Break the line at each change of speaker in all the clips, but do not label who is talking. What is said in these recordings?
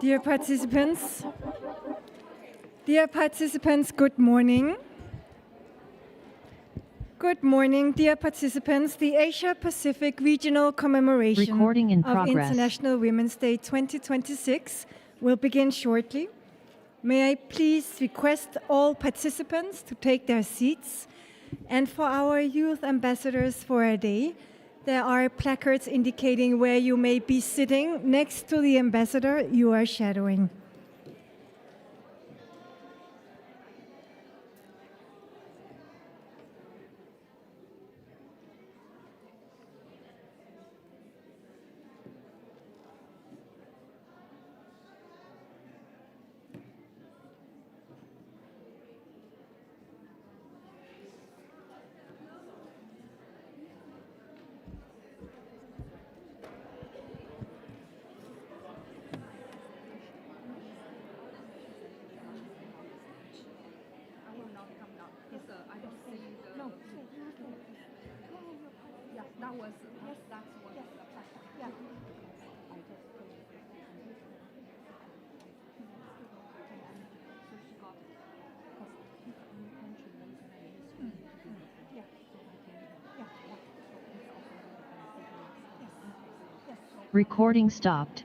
Dear participants, good morning. Good morning, dear participants. The Asia-Pacific Regional Commemoration of International Women's Day 2026 will begin shortly. May I please request all participants to take their seats. And for our youth ambassadors for a day, there are placards indicating where you may be sitting next to the ambassador you are shadowing.
Recording stopped.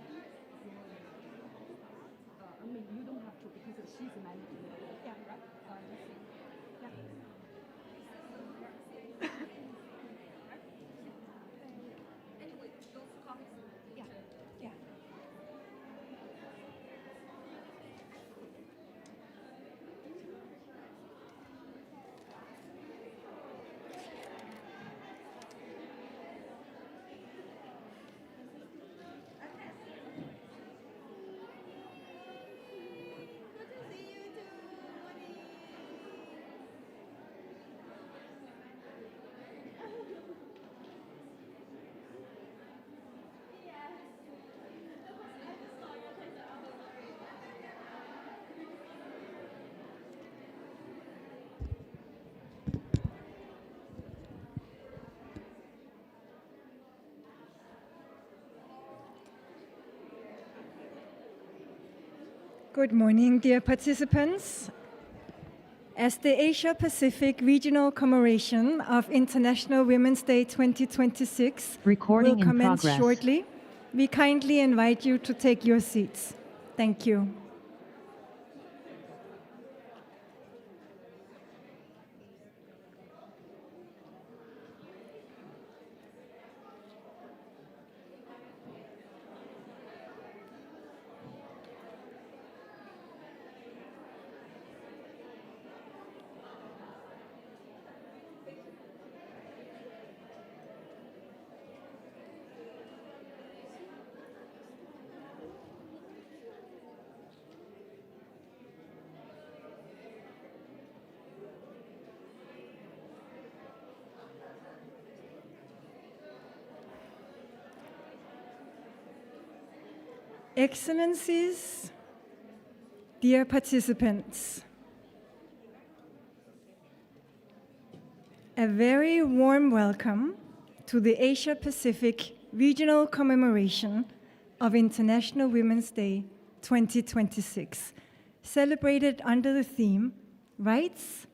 Good morning, dear participants. As the Asia-Pacific Regional Commemoration of International Women's Day 2026 will commence shortly, we kindly invite you to take your seats. Thank you. Excellencies, dear participants, a very warm welcome to the Asia-Pacific Regional Commemoration of International Women's Day 2026, celebrated under the theme, Rights,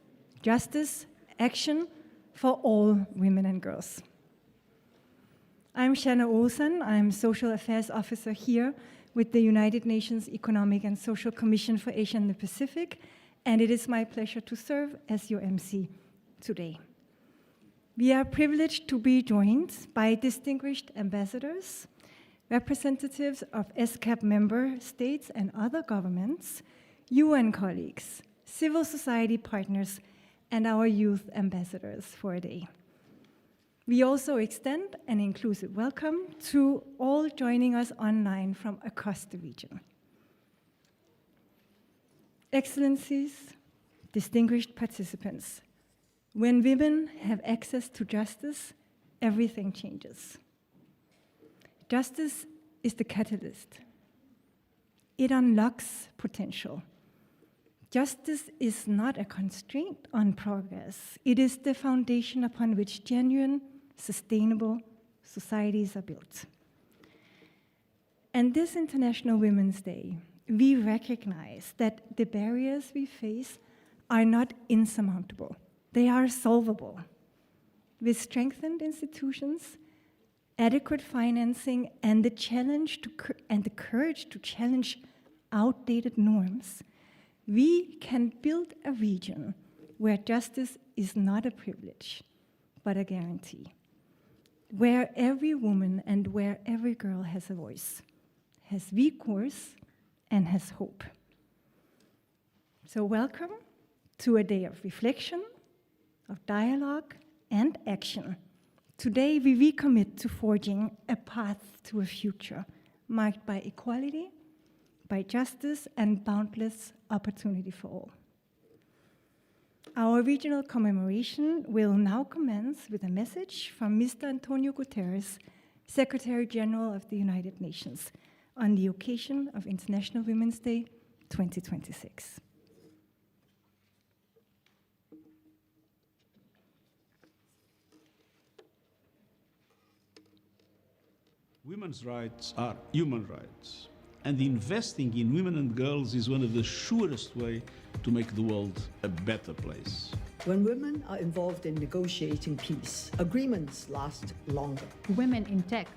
Justice, Action for All Women and Girls. I'm Shanna Olsen. I'm Social Affairs Officer here with the United Nations Economic and Social Commission for Asia and the Pacific, and it is my pleasure to serve as your MC today. We are privileged to be joined by distinguished ambassadors, representatives of ESCAP member states and other governments, UN colleagues, civil society partners, and our youth ambassadors for a day. We also extend an inclusive welcome to all joining us online from across the region. Excellencies, distinguished participants, when women have access to justice, everything changes. Justice is the catalyst. It unlocks potential. Justice is not a constraint on progress. It is the foundation upon which genuine, sustainable societies are built. And this International Women's Day, we recognize that the barriers we face are not insurmountable. They are solvable. With strengthened institutions, adequate financing, and the courage to challenge outdated norms, we can build a region where justice is not a privilege, but a guarantee, where every woman and where every girl has a voice, has recourse, and has hope. So welcome to a day of reflection, of dialogue, and action. Today we recommit to forging a path to a future marked by equality, by justice, and boundless opportunity for all. Our regional commemoration will now commence with a message from Mr. Antonio Guterres, Secretary General of the United Nations, on the occasion of International Women's Day 2026.
Women's rights are human rights, and investing in women and girls is one of the surest ways to make the world a better place.
When women are involved in negotiating peace, agreements last longer.
Women in tech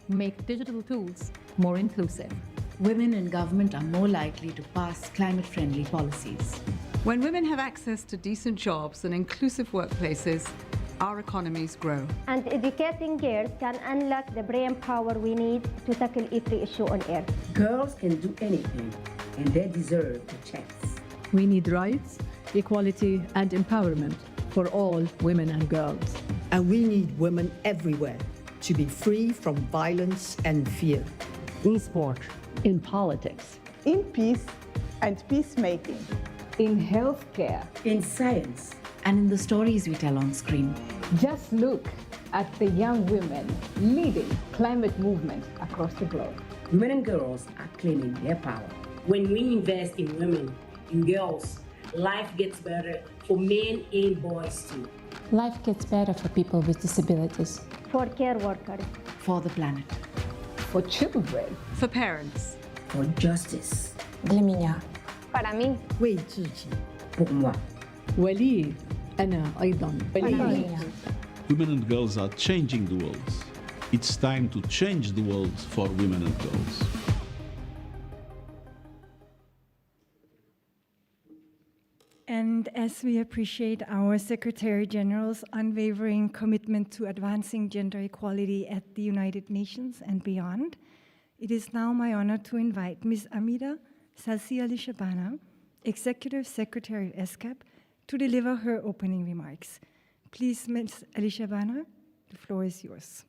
make digital tools more inclusive.
Women in government are more likely to pass climate-friendly policies.
When women have access to decent jobs and inclusive workplaces, our economies grow.
And educating girls can unlock the brain power we need to tackle every issue on earth.
Girls can do anything, and they deserve a chance.
We need rights, equality, and empowerment for all women and girls.
And we need women everywhere to be free from violence and fear.
In sport,
In politics,
in peace and peacemaking,
in healthcare, in science,
And in the stories we tell on screen.
just look at the young women leading climate movement across the globe.
Women and girls are claiming their power. When we invest in women, in girls, life gets better for men and boys too.
Life gets better for people with disabilities.
For care workers.
For the planet.
For children,
For parents.
For justice.
Для меня.
Para mí.
为自己
Pour moi.
ولي أنا أيضاً.
Women and girls are changing the world. It's time to change the world for women and girls.
And as we appreciate our Secretary General's unwavering commitment to advancing gender equality at the United Nations and beyond, it is now my honor to invite Ms. Amida Salsi Alicia Bana, Executive Secretary of ESCAP, to deliver her opening remarks. Please, Ms. Alicia Bana, the floor is yours.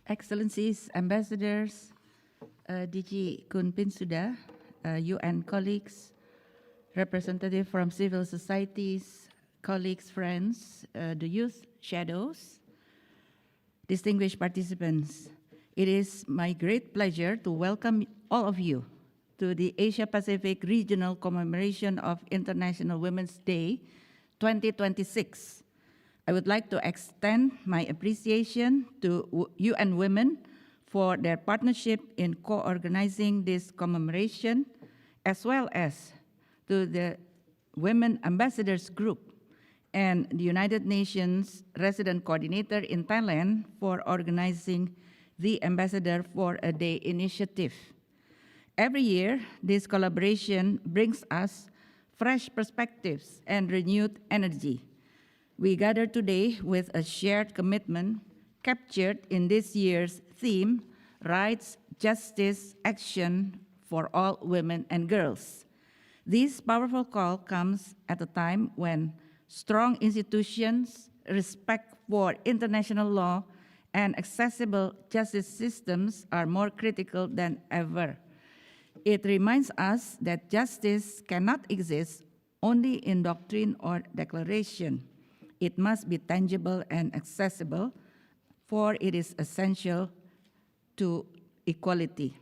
Excellencies, Ambassadors, DG Kun Pinsuda, UN colleagues, representatives from civil societies, colleagues, friends, the youth shadows, distinguished participants. It is my great pleasure to welcome all of you to the Asia-Pacific Regional Commemoration of International Women's Day 2026. I would like to extend my appreciation to UN Women for their partnership in co-organizing this commemoration, as well as to the Women Ambassadors Group and the United Nations Resident Coordinator in Thailand for organizing the Ambassador for a Day initiative. Every year, this collaboration brings us fresh perspectives and renewed energy. We gather today with a shared commitment captured in this year's theme, Rights, Justice, Action for All Women and Girls. This powerful call comes at a time when strong institutions, respect for international law, and accessible justice systems are more critical than ever. It reminds us that justice cannot exist only in doctrine or declaration. It must be tangible and accessible, for it is essential to equality.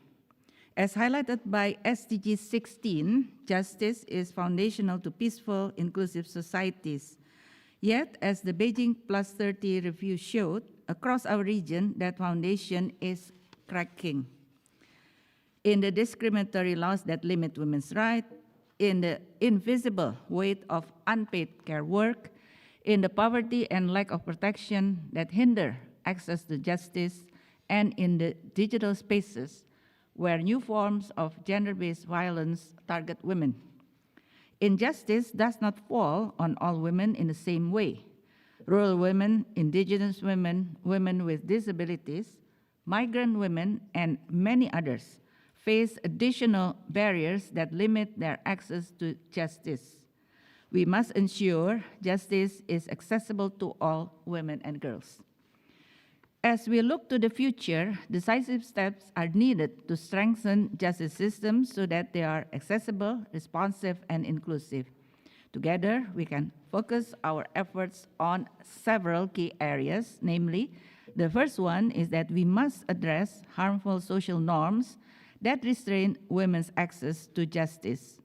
As highlighted by SDG 16, justice is foundational to peaceful, inclusive societies. Yet, as the Beijing Plus 30 review showed, across our region, that foundation is cracking. In the discriminatory laws that limit women's rights, in the invisible weight of unpaid care work, in the poverty and lack of protection that hinder access to justice, and in the digital spaces where new forms of gender-based violence target women. Injustice does not fall on all women in the same way. Rural women, indigenous women, women with disabilities, migrant women, and many others face additional barriers that limit their access to justice. We must ensure justice is accessible to all women and girls. As we look to the future, decisive steps are needed to strengthen justice systems so that they are accessible, responsive, and inclusive. Together, we can focus our efforts on several key areas, namely, the first one is that we must address harmful social norms that restrain women's access to justice.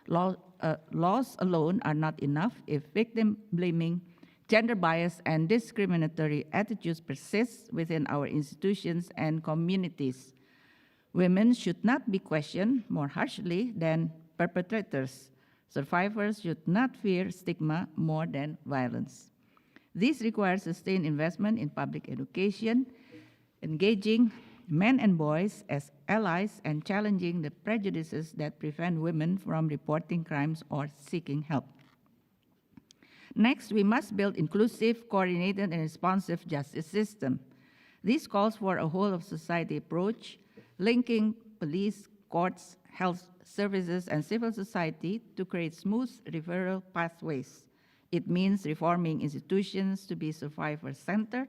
Laws alone are not enough if victim blaming, gender bias, and discriminatory attitudes persist within our institutions and communities. Women should not be questioned more harshly than perpetrators. Survivors should not fear stigma more than violence. This requires sustained investment in public education, engaging men and boys as allies, and challenging the prejudices that prevent women from reporting crimes or seeking help. Next, we must build inclusive, coordinated, and responsive justice system. This calls for a whole-of-society approach, linking police, courts, health services, and civil society to create smooth referral pathways. It means reforming institutions to be survivor-centered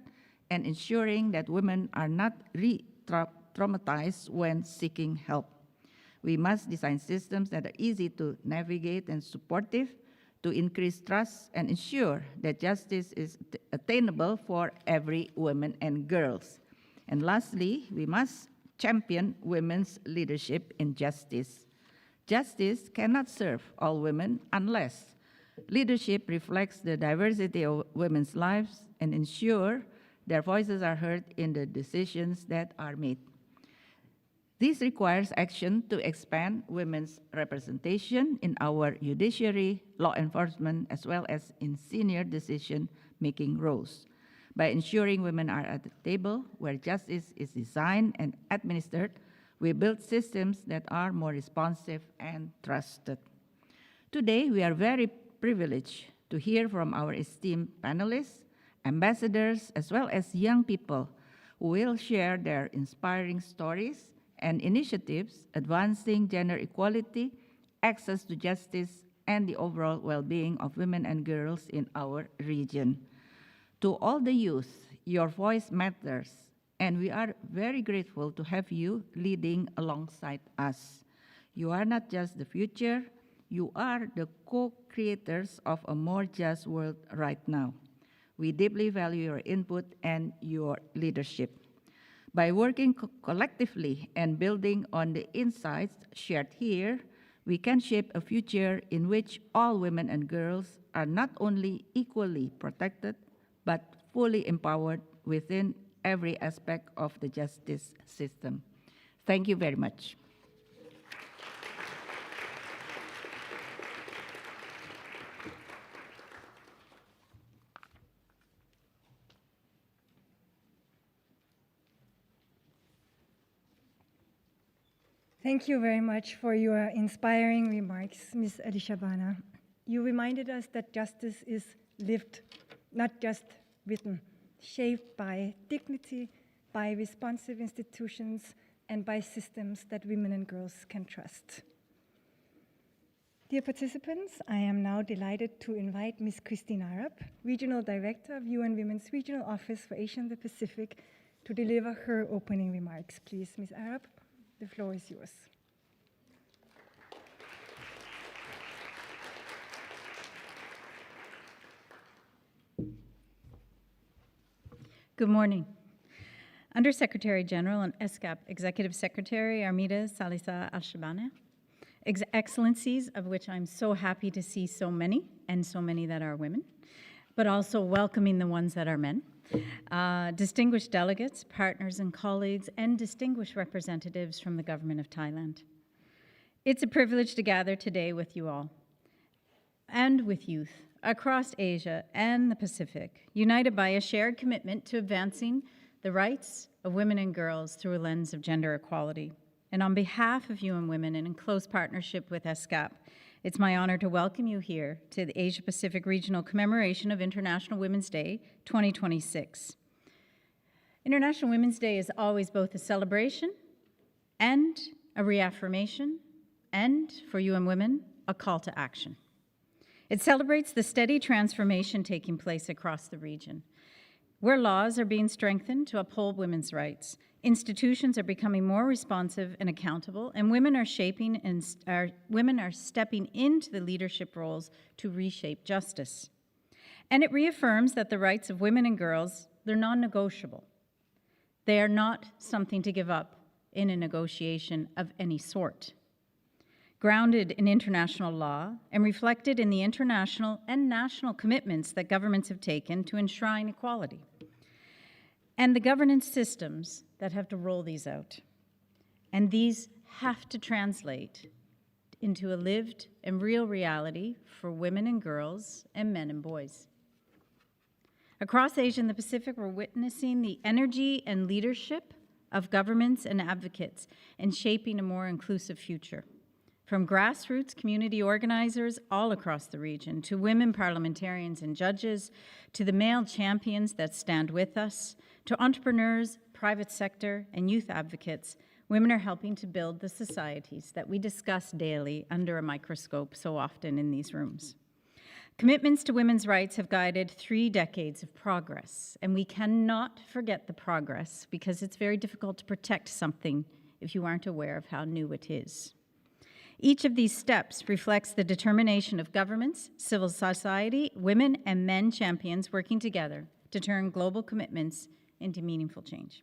and ensuring that women are not re-traumatized when seeking help. We must design systems that are easy to navigate and supportive to increase trust and ensure that justice is attainable for every woman and girls. And lastly, we must champion women's leadership in justice. Justice cannot serve all women unless leadership reflects the diversity of women's lives and ensure their voices are heard in the decisions that are made. This requires action to expand women's representation in our judiciary, law enforcement, as well as in senior decision-making roles. By ensuring women are at the table where justice is designed and administered, we build systems that are more responsive and trusted. Today, we are very privileged to hear from our esteemed panelists, ambassadors, as well as young people who will share their inspiring stories and initiatives advancing gender equality, access to justice, and the overall well-being of women and girls in our region. To all the youth, your voice matters, and we are very grateful to have you leading alongside us. You are not just the future, you are the co-creators of a more just world right now. We deeply value your input and your leadership. By working collectively and building on the insights shared here, we can shape a future in which all women and girls are not only equally protected, but fully empowered within every aspect of the justice system. Thank you very much.
Thank you very much for your inspiring remarks, Ms. Alicia. You reminded us that justice is lived, not just written, shaped by dignity, by responsive institutions, and by systems that women and girls can trust. Dear participants, I am now delighted to invite Ms. Christine Arab, Regional Director of UN Women's Regional Office for Asia and the Pacific, to deliver her opening remarks. Please, Ms. Arab, the floor is yours.
Good morning. Undersecretary General and ESCAP Executive Secretary Armida Salisa Al-Shabana, Excellencies, of which I'm so happy to see so many, and so many that are women, but also welcoming the ones that are men, distinguished delegates, partners and colleagues, and distinguished representatives from the Government of Thailand. It's a privilege to gather today with you all and with youth across Asia and the Pacific, united by a shared commitment to advancing the rights of women and girls through a lens of gender equality. And on behalf of UN Women and in close partnership with ESCAP, it's my honor to welcome you here to the Asia Pacific Regional Commemoration of International Women's Day 2026. International Women's Day is always both a celebration and a reaffirmation, and for UN Women, a call to action. It celebrates the steady transformation taking place across the region, where laws are being strengthened to uphold women's rights, institutions are becoming more responsive and accountable, and women are stepping into the leadership roles to reshape justice. And it reaffirms that the rights of women and girls, they're non-negotiable. They are not something to give up in a negotiation of any sort. Grounded in international law and reflected in the international and national commitments that governments have taken to enshrine equality, and the governance systems that have to roll these out. And these have to translate into a lived and real reality for women and girls and men and boys. Across Asia and the Pacific, we're witnessing the energy and leadership of governments and advocates in shaping a more inclusive future. From grassroots community organizers all across the region, to women parliamentarians and judges, to the male champions that stand with us, to entrepreneurs, private sector, and youth advocates, women are helping to build the societies that we discuss daily under a microscope so often in these rooms. Commitments to women's rights have guided 3 decades of progress, and we cannot forget the progress because it's very difficult to protect something if you aren't aware of how new it is. Each of these steps reflects the determination of governments, civil society, women and men champions working together to turn global commitments into meaningful change.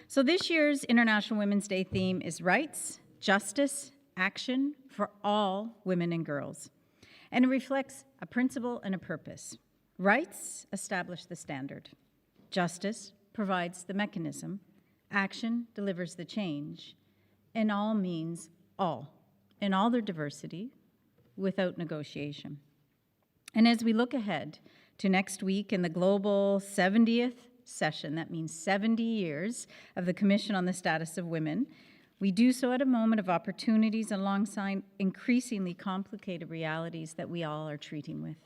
So this year's International Women's Day theme is rights, justice, action for all women and girls. And it reflects a principle and a purpose. Rights establish the standard. Justice provides the mechanism. Action delivers the change. And all means all, in all their diversity, without negotiation. And as we look ahead to next week in the global 70th session, that means 70 years of the Commission on the Status of Women, we do so at a moment of opportunities alongside increasingly complicated realities that we all are treating with.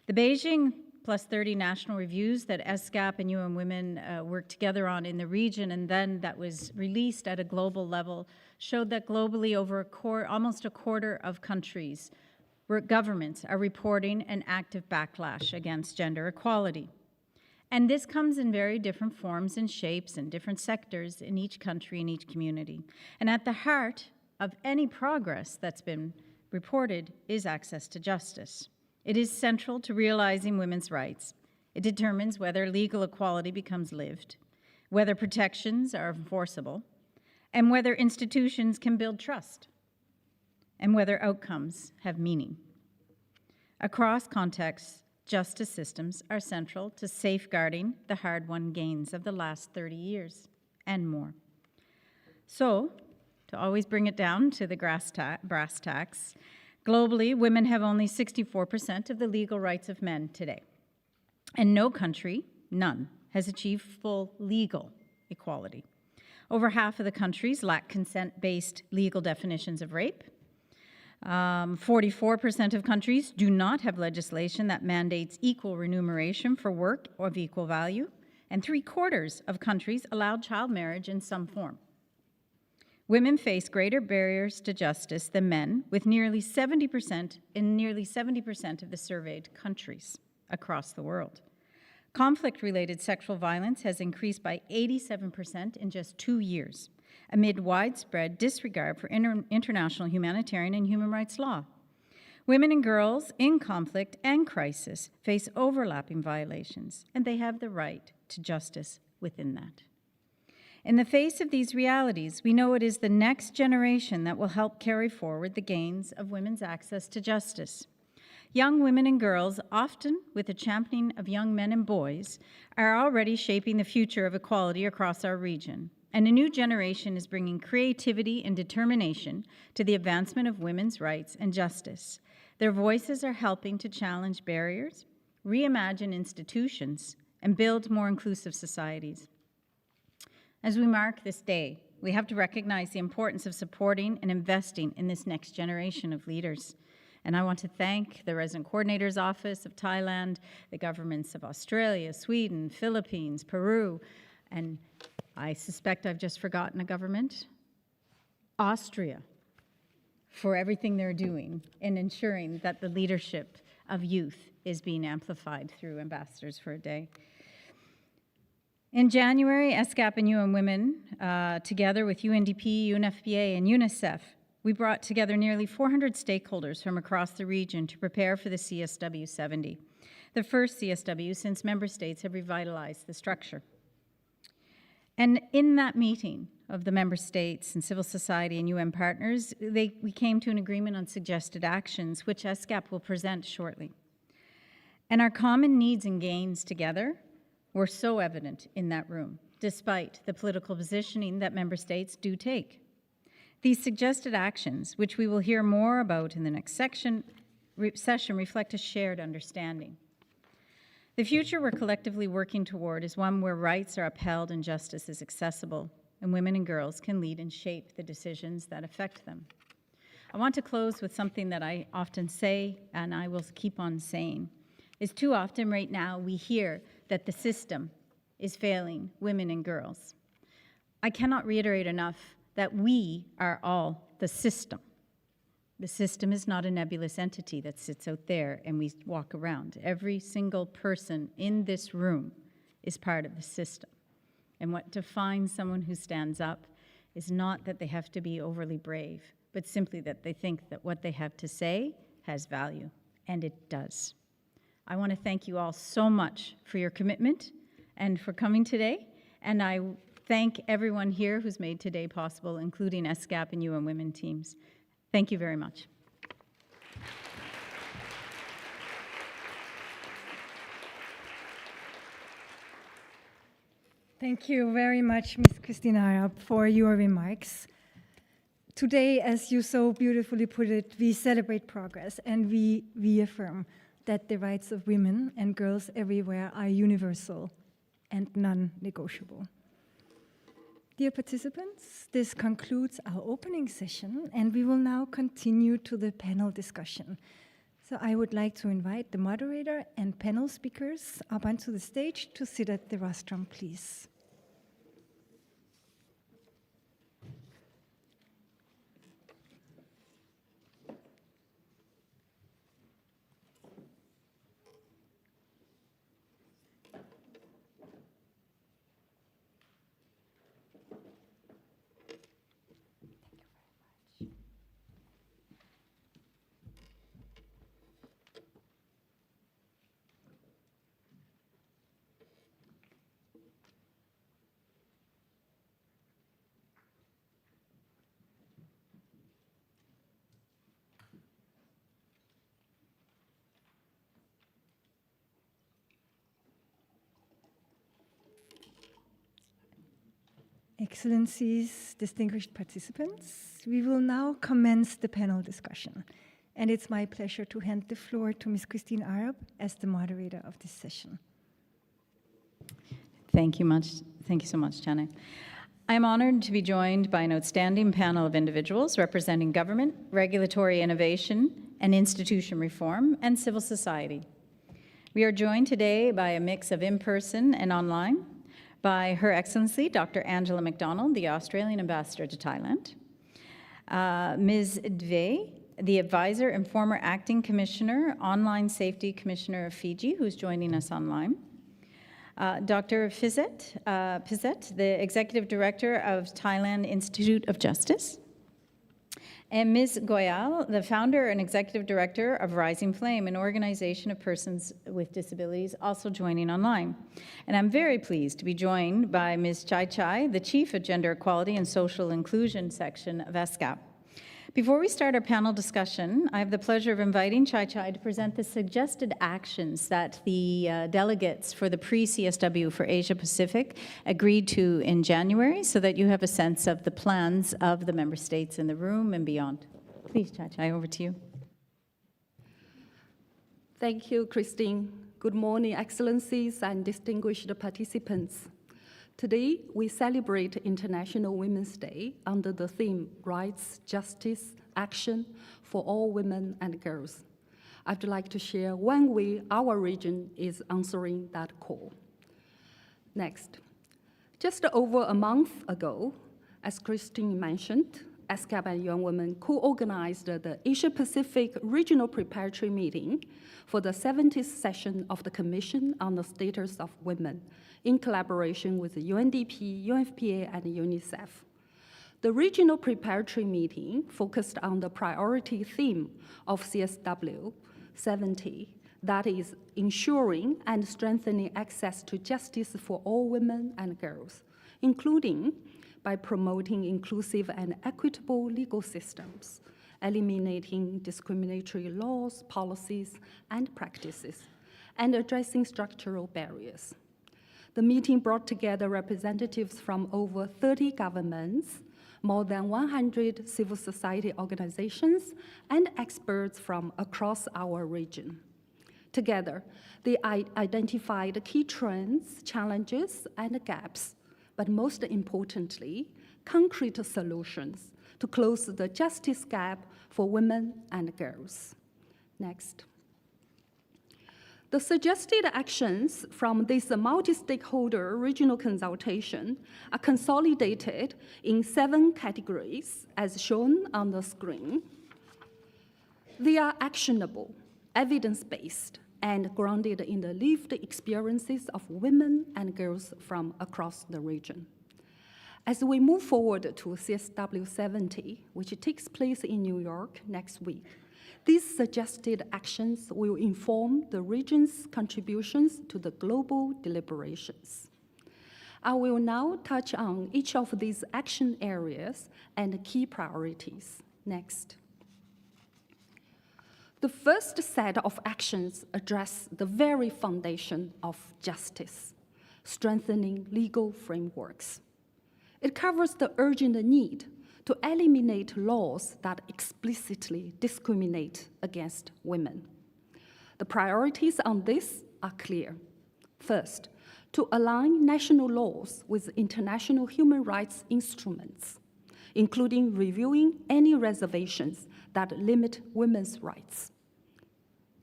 The Beijing +30 national reviews that ESCAP and UN Women worked together on in the region, and then that was released at a global level, showed that globally over almost a quarter of countries where governments are reporting an active backlash against gender equality. And this comes in very different forms and shapes in different sectors in each country, in each community. And at the heart of any progress that's been reported is access to justice. It is central to realizing women's rights. It determines whether legal equality becomes lived, whether protections are enforceable, and whether institutions can build trust, and whether outcomes have meaning. Across contexts, justice systems are central to safeguarding the hard-won gains of the last 30 years and more. So, to always bring it down to the brass tacks, globally, women have only 64% of the legal rights of men today. And no country, none, has achieved full legal equality. Over half of the countries lack consent-based legal definitions of rape. 44% of countries do not have legislation that mandates equal remuneration for work of equal value, and 3/4 of countries allow child marriage in some form. Women face greater barriers to justice than men, with nearly 70% in nearly 70% of the surveyed countries across the world. Conflict-related sexual violence has increased by 87% in just 2 years, amid widespread disregard for international humanitarian and human rights law. Women and girls in conflict and crisis face overlapping violations, and they have the right to justice within that. In the face of these realities, we know it is the next generation that will help carry forward the gains of women's access to justice. Young women and girls, often with the championing of young men and boys, are already shaping the future of equality across our region. And a new generation is bringing creativity and determination to the advancement of women's rights and justice. Their voices are helping to challenge barriers, reimagine institutions, and build more inclusive societies. As we mark this day, we have to recognize the importance of supporting and investing in this next generation of leaders. And I want to thank the Resident Coordinator's Office of Thailand, the governments of Australia, Sweden, Philippines, Peru, and I suspect I've just forgotten a government, Austria, for everything they're doing in ensuring that the leadership of youth is being amplified through Ambassadors for a Day. In January, ESCAP and UN Women, together with UNDP, UNFPA, and UNICEF, we brought together nearly 400 stakeholders from across the region to prepare for the CSW 70, the first CSW since member states have revitalized the structure. And in that meeting of the member states and civil society and UN partners, we came to an agreement on suggested actions, which ESCAP will present shortly. And our common needs and gains together were so evident in that room, despite the political positioning that member states do take. These suggested actions, which we will hear more about in the next session, reflect a shared understanding. The future we're collectively working toward is one where rights are upheld and justice is accessible, and women and girls can lead and shape the decisions that affect them. I want to close with something that I often say, and I will keep on saying, is too often right now we hear that the system is failing women and girls. I cannot reiterate enough that we are all the system. The system is not a nebulous entity that sits out there and we walk around. Every single person in this room is part of the system. And what defines someone who stands up is not that they have to be overly brave, but simply that they think that what they have to say has value, and it does. I want to thank you all so much for your commitment and for coming today, and I thank everyone here who's made today possible, including ESCAP and UN Women teams. Thank you very much.
Thank you very much, Ms. Christine Arab, for your remarks. Today, as you so beautifully put it, we celebrate progress and we reaffirm that the rights of women and girls everywhere are universal and non-negotiable. Dear participants, this concludes our opening session, and we will now continue to the panel discussion. So I would like to invite the moderator and panel speakers up onto the stage to sit at the rostrum, please. Excellencies, distinguished participants, we will now commence the panel discussion. And it's my pleasure to hand the floor to Ms. Christine Arab as the moderator of this session.
Thank you so much, Chane. I am honored to be joined by an outstanding panel of individuals representing government, regulatory innovation, and institution reform, and civil society. We are joined today by a mix of in-person and online, by Her Excellency Dr. Angela MacDonald, the Australian Ambassador to Thailand, Ms. Dve, the Advisor and former Acting Commissioner, Online Safety Commissioner of Fiji, who's joining us online, Dr. Pizet, the Executive Director of Thailand Institute of Justice, and Ms. Goyal, the founder and executive director of Rising Flame, an organization of persons with disabilities, also joining online. And I'm very pleased to be joined by Ms. Chai Chai, the chief of Gender Equality and Social Inclusion section of ESCAP. Before we start our panel discussion, I have the pleasure of inviting Chai Chai to present the suggested actions that the delegates for the pre-CSW for Asia Pacific agreed to in January, so that you have a sense of the plans of the member states in the room and beyond. Please, Chai Chai, over to you.
Thank you, Christine. Good morning, Excellencies and distinguished participants. Today, we celebrate International Women's Day under the theme Rights, Justice, Action for All Women and Girls. I'd like to share one way our region is answering that call. Next, just over a month ago, as Christine mentioned, ESCAP and Young Women co-organized the Asia-Pacific Regional Preparatory Meeting for the 70th session of the Commission on the Status of Women, in collaboration with the UNDP, UNFPA, and UNICEF. The regional preparatory meeting focused on the priority theme of CSW 70, that is, ensuring and strengthening access to justice for all women and girls, including by promoting inclusive and equitable legal systems, eliminating discriminatory laws, policies, and practices, and addressing structural barriers. The meeting brought together representatives from over 30 governments, more than 100 civil society organizations, and experts from across our region. Together, they identified key trends, challenges, and gaps, but most importantly, concrete solutions to close the justice gap for women and girls. Next. The suggested actions from this multi-stakeholder regional consultation are consolidated in 7 categories, as shown on the screen. They are actionable, evidence-based, and grounded in the lived experiences of women and girls from across the region. As we move forward to CSW 70, which takes place in New York next week, these suggested actions will inform the region's contributions to the global deliberations. I will now touch on each of these action areas and key priorities. Next. The first set of actions address the very foundation of justice, strengthening legal frameworks. It covers the urgent need to eliminate laws that explicitly discriminate against women. The priorities on this are clear. First, to align national laws with international human rights instruments, including reviewing any reservations that limit women's rights.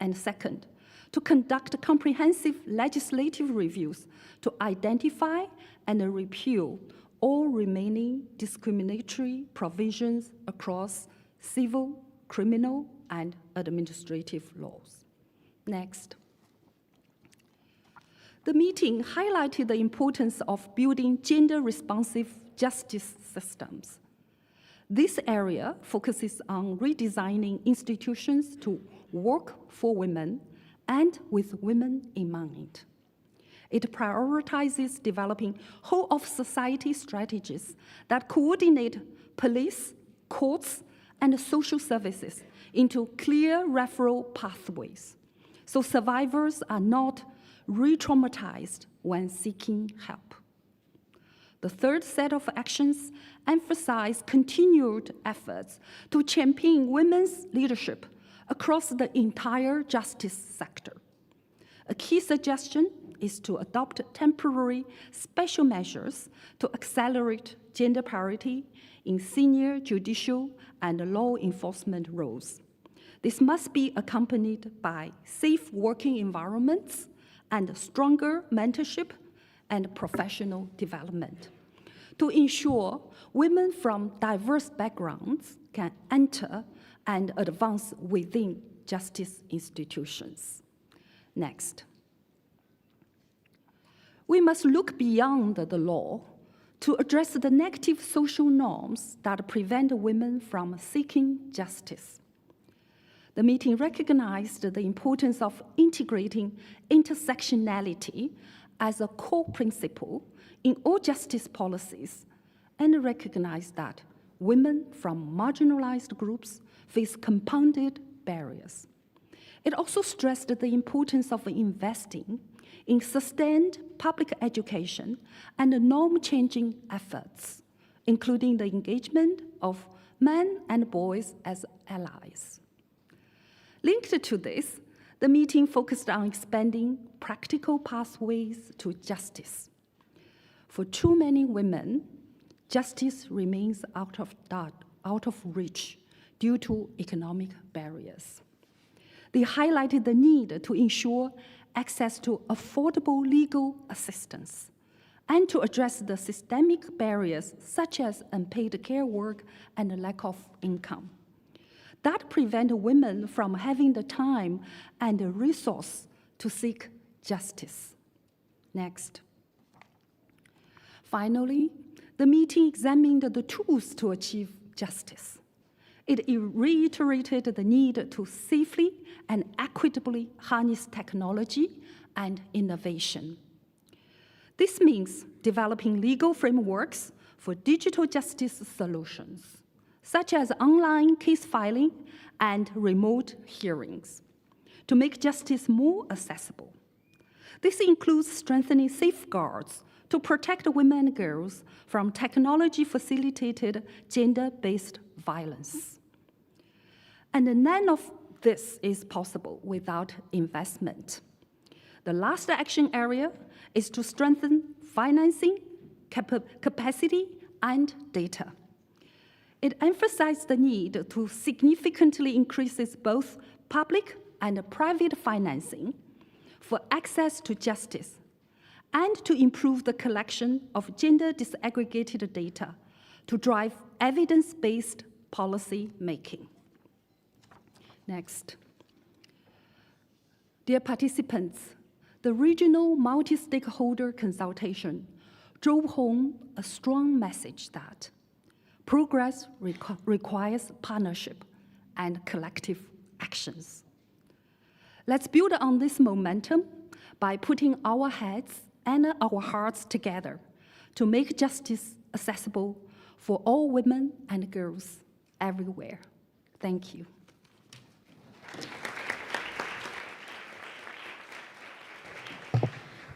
And second, to conduct comprehensive legislative reviews to identify and repeal all remaining discriminatory provisions across civil, criminal, and administrative laws. Next. The meeting highlighted the importance of building gender-responsive justice systems. This area focuses on redesigning institutions to work for women and with women in mind. It prioritizes developing whole-of-society strategies that coordinate police, courts, and social services into clear referral pathways, so survivors are not re-traumatized when seeking help. The third set of actions emphasize continued efforts to champion women's leadership across the entire justice sector. A key suggestion is to adopt temporary special measures to accelerate gender parity in senior judicial and law enforcement roles. This must be accompanied by safe working environments and stronger mentorship and professional development to ensure women from diverse backgrounds can enter and advance within justice institutions. Next. We must look beyond the law to address the negative social norms that prevent women from seeking justice. The meeting recognized the importance of integrating intersectionality as a core principle in all justice policies and recognized that women from marginalized groups face compounded barriers. It also stressed the importance of investing in sustained public education and norm-changing efforts, including the engagement of men and boys as allies. Linked to this, the meeting focused on expanding practical pathways to justice. For too many women, justice remains out of reach due to economic barriers. They highlighted the need to ensure access to affordable legal assistance and to address the systemic barriers such as unpaid care work and a lack of income that prevent women from having the time and the resource to seek justice. Next. Finally, the meeting examined the tools to achieve justice. It reiterated the need to safely and equitably harness technology and innovation. This means developing legal frameworks for digital justice solutions, such as online case filing and remote hearings, to make justice more accessible. This includes strengthening safeguards to protect women and girls from technology-facilitated gender-based violence. And none of this is possible without investment. The last action area is to strengthen financing, capacity, and data. It emphasized the need to significantly increase both public and private financing for access to justice and to improve the collection of gender disaggregated data to drive evidence-based policy making. Next. Dear participants, the regional multi-stakeholder consultation drove home a strong message that progress requires partnership and collective actions. Let's build on this momentum by putting our heads and our hearts together to make justice accessible for all women and girls everywhere. Thank you.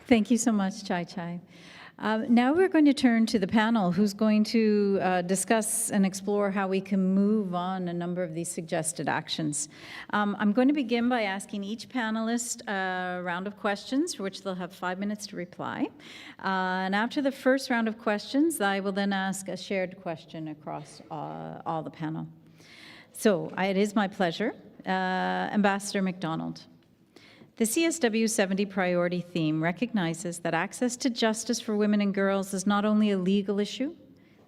Thank you so much, Chai Chai. Now we're going to turn to the panel who's going to discuss and explore how we can move on a number of these suggested actions. I'm going to begin by asking each panelist a round of questions for which they'll have 5 minutes to reply. And after the first round of questions, I will then ask a shared question across all the panel. So it is my pleasure. Ambassador MacDonald. The CSW 70 priority theme recognizes that access to justice for women and girls is not only a legal issue,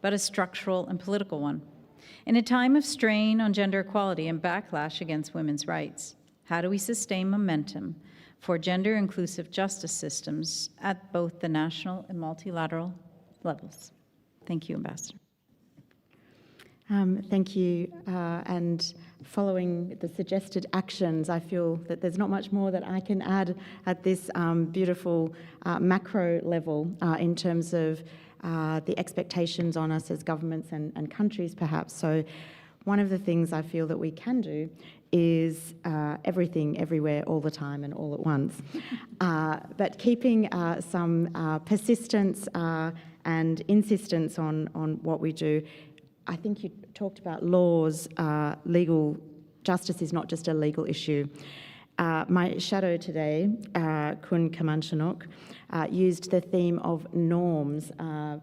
but a structural and political one. In a time of strain on gender equality and backlash against women's rights, how do we sustain momentum for gender-inclusive justice systems at both the national and multilateral levels? Thank you, Ambassador.
Thank you. And following the suggested actions, I feel that there's not much more that I can add at this beautiful macro level in terms of the expectations on us as governments and countries, perhaps. So one of the things I feel that we can do is everything, everywhere, all the time, and all at once. But keeping some persistence and insistence on what we do. I think you talked about laws. Legal justice is not just a legal issue. My shadow today, Kun Kamanchanook, used the theme of norms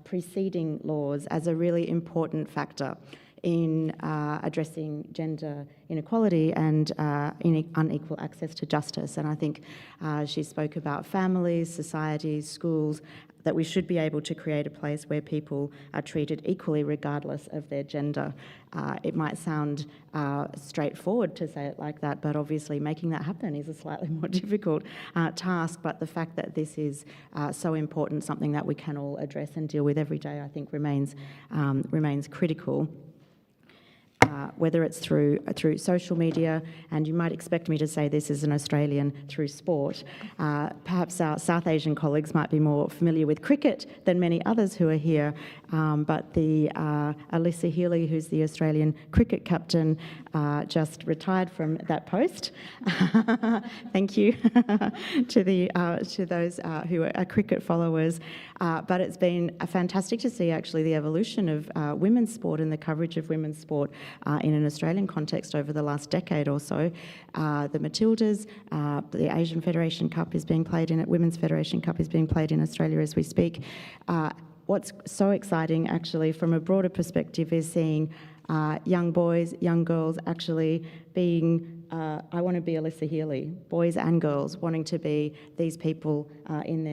preceding laws as a really important factor in addressing gender inequality and unequal access to justice. And I think she spoke about families, societies, schools, that we should be able to create a place where people are treated equally regardless of their gender. It might sound straightforward to say it like that, but obviously making that happen is a slightly more difficult task. But the fact that this is so important, something that we can all address and deal with every day, I think remains critical. Whether it's through social media, and you might expect me to say this as an Australian, through sport. Perhaps our South Asian colleagues might be more familiar with cricket than many others who are here, but the Alicia Healy, who's the Australian cricket captain, just retired from that post. Thank you to those who are cricket followers. But it's been fantastic to see actually the evolution of women's sport and the coverage of women's sport in an Australian context over the last decade or so. The Matildas, the Asian Federation Cup is being played in it, Women's Federation Cup is being played in Australia as we speak. What's so exciting actually from a broader perspective is seeing young boys, young girls actually being, I want to be Alicia Healy, boys and girls wanting to be these people in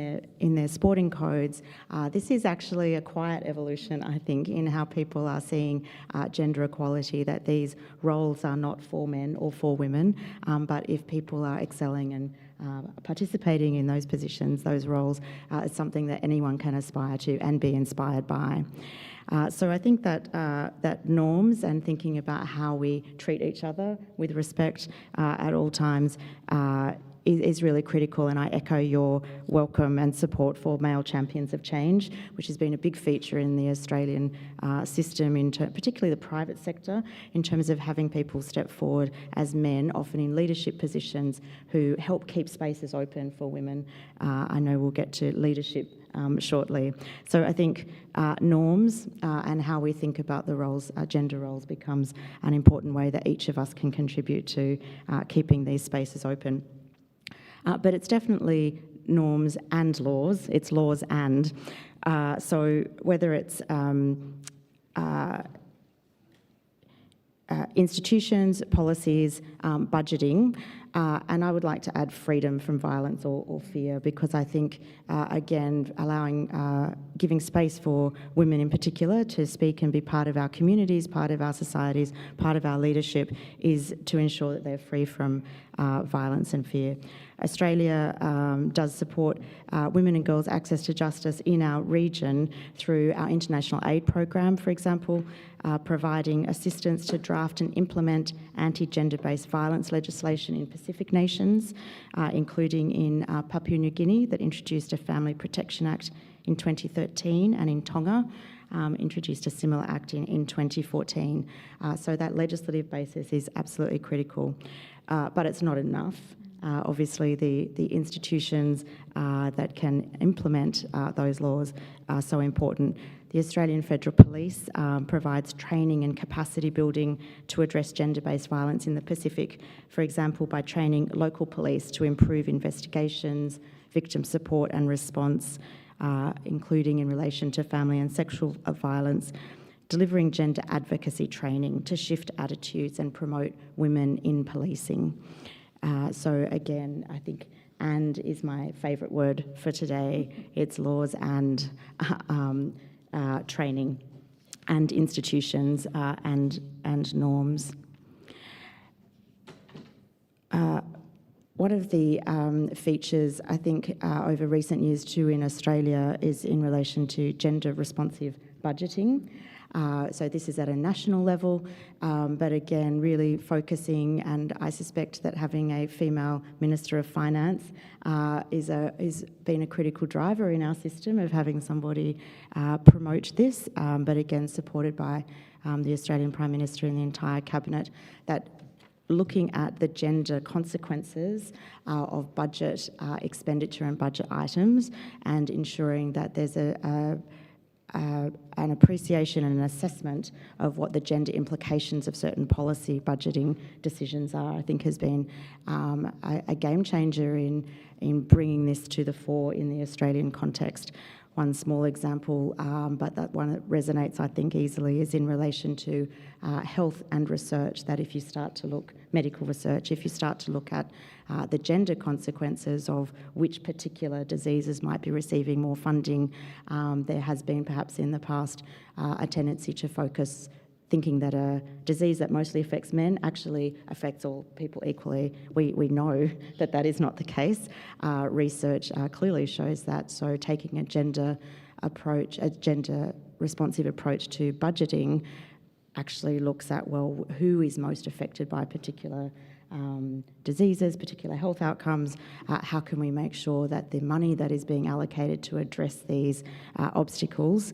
their sporting codes. This is actually a quiet evolution, I think, in how people are seeing gender equality, that these roles are not for men or for women, but if people are excelling and participating in those positions, those roles, it's something that anyone can aspire to and be inspired by. So I think that that norms and thinking about how we treat each other with respect at all times is really critical, and I echo your welcome and support for Male Champions of Change, which has been a big feature in the Australian system, particularly the private sector, in terms of having people step forward as men, often in leadership positions, who help keep spaces open for women. I know we'll get to leadership shortly. So I think norms and how we think about the roles, gender roles, becomes an important way that each of us can contribute to keeping these spaces open. But it's definitely norms and laws, it's laws and. So whether it's institutions, policies, budgeting, and I would like to add freedom from violence or fear, because I think, again, giving space for women in particular to speak and be part of our communities, part of our societies, part of our leadership, is to ensure that they're free from violence and fear. Australia does support women and girls' access to justice in our region through our international aid program, for example, providing assistance to draft and implement anti-gender-based violence legislation in Pacific nations, including in Papua New Guinea, that introduced a Family Protection Act in 2013, and in Tonga, introduced a similar act in 2014. So that legislative basis is absolutely critical, but it's not enough. Obviously, the institutions that can implement those laws are so important. The Australian Federal Police provides training and capacity building to address gender-based violence in the Pacific, for example, by training local police to improve investigations, victim support and response, including in relation to family and sexual violence, delivering gender advocacy training to shift attitudes and promote women in policing. So again, I think "and" is my favourite word for today. It's laws and training and institutions and norms. One of the features, I think, over recent years too in Australia is in relation to gender-responsive budgeting. So this is at a national level, but again, really focusing, and I suspect that having a female Minister of Finance is been a critical driver in our system of having somebody promote this, but again, supported by the Australian Prime Minister and the entire Cabinet, that looking at the gender consequences of budget expenditure and budget items, and ensuring that there's an appreciation and an assessment of what the gender implications of certain policy budgeting decisions are, I think has been a game changer in bringing this to the fore in the Australian context. one small example, but that one that resonates, I think, easily is in relation to health and research, that if you start to look, medical research, if you start to look at the gender consequences of which particular diseases might be receiving more funding, there has been perhaps in the past a tendency to focus thinking that a disease that mostly affects men actually affects all people equally. We know that that is not the case. Research clearly shows that. So taking a gender approach, a gender responsive approach to budgeting actually looks at, well, who is most affected by particular diseases, particular health outcomes. How can we make sure that the money that is being allocated to address these obstacles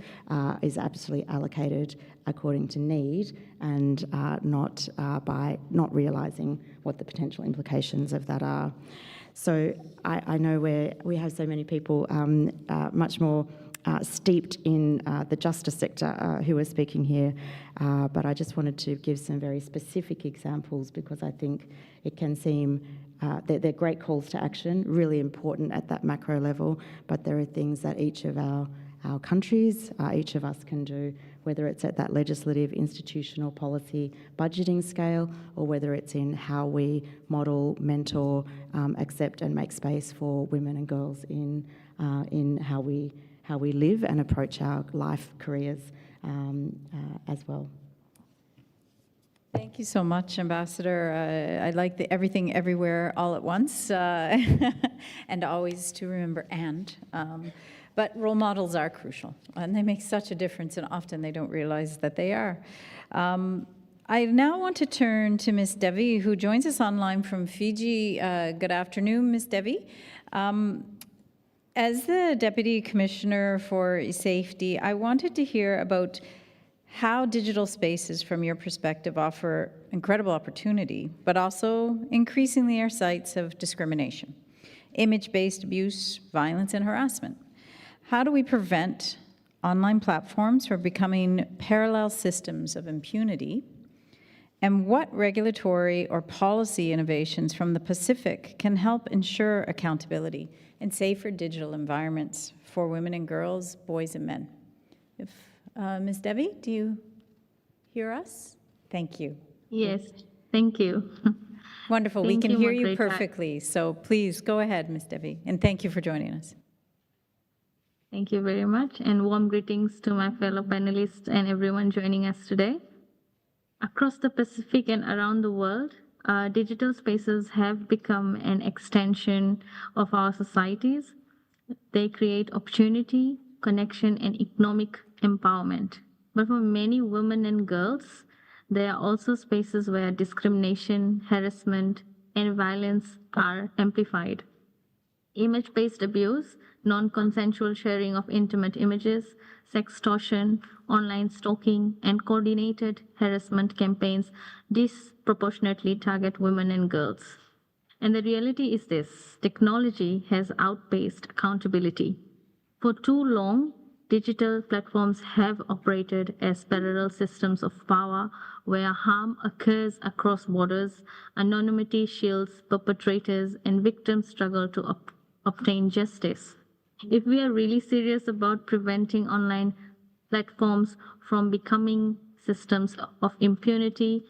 is absolutely allocated according to need, and not by not realising what the potential implications of that are. So I know we have so many people much more steeped in the justice sector who are speaking here, but I just wanted to give some very specific examples because I think it can seem they're great calls to action, really important at that macro level, but there are things that each of our countries, each of us can do, whether it's at that legislative, institutional, policy, budgeting scale, or whether it's in how we model, mentor, accept and make space for women and girls in how we live and approach our life careers as well.
Thank you so much, Ambassador. I like the everything, everywhere, all at once, and always to remember but role models are crucial, and they make such a difference, and often they don't realize that they are. I now want to turn to Ms. Devi, who joins us online from Fiji. Good afternoon, Ms. Devi. As the Deputy Commissioner for Safety, I wanted to hear about how digital spaces, from your perspective, offer incredible opportunity, but also increasingly are sites of discrimination, image-based abuse, violence, and harassment. How do we prevent online platforms from becoming parallel systems of impunity? And what regulatory or policy innovations from the Pacific can help ensure accountability and safer digital environments for women and girls, boys and men? If Ms. Devi, do you hear us? Thank you.
Yes, thank you.
Wonderful.
Thank
We can hear you
Moderator.
perfectly. So please go ahead, Ms. Devi, and thank you for joining us.
Thank you very much, and warm greetings to my fellow panelists and everyone joining us today. Across the Pacific and around the world, digital spaces have become an extension of our societies. They create opportunity, connection, and economic empowerment. But for many women and girls, there are also spaces where discrimination, harassment, and violence are amplified. Image-based abuse, non-consensual sharing of intimate images, sextortion, online stalking, and coordinated harassment campaigns disproportionately target women and girls. And the reality is this: technology has outpaced accountability. For too long, digital platforms have operated as parallel systems of power where harm occurs across borders, anonymity shields perpetrators, and victims struggle to obtain justice. If we are really serious about preventing online platforms from becoming systems of impunity,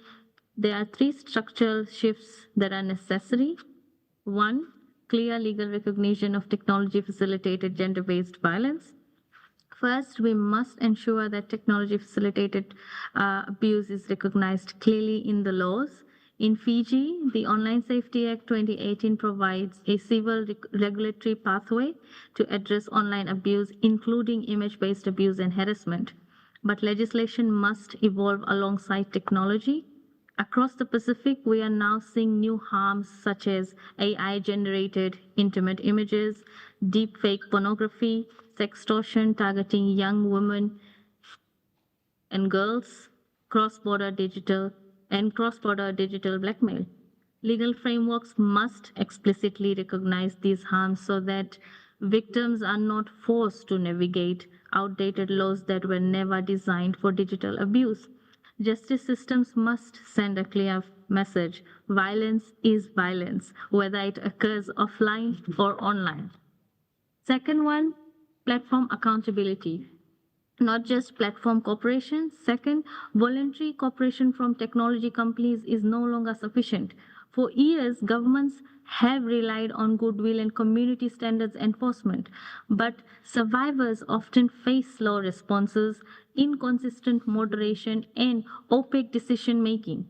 there are three structural shifts that are necessary. One, clear legal recognition of technology-facilitated gender-based violence. First, we must ensure that technology-facilitated abuse is recognized clearly in the laws. In Fiji, the Online Safety Act 2018 provides a civil regulatory pathway to address online abuse, including image-based abuse and harassment. But legislation must evolve alongside technology. Across the Pacific, we are now seeing new harms such as AI-generated intimate images, deepfake pornography, sextortion targeting young women and girls, cross-border digital blackmail. Legal frameworks must explicitly recognize these harms so that victims are not forced to navigate outdated laws that were never designed for digital abuse. Justice systems must send a clear message: violence is violence, whether it occurs offline or online. Second one, platform accountability, not just platform cooperation. Second, voluntary cooperation from technology companies is no longer sufficient. For years, governments have relied on goodwill and community standards enforcement, but survivors often face slow responses, inconsistent moderation, and opaque decision making.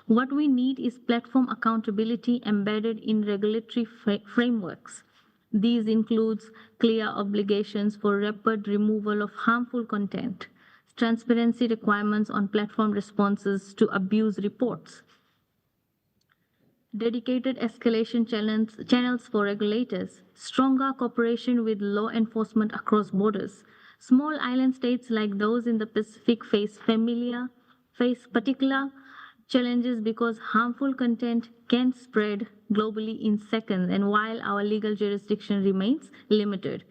What we need is platform accountability embedded in regulatory frameworks. These includes clear obligations for rapid removal of harmful content, transparency requirements on platform responses to abuse reports, dedicated escalation channels for regulators, stronger cooperation with law enforcement across borders. Small island states like those in the Pacific face particular challenges because harmful content can spread globally in seconds, and while our legal jurisdiction remains limited.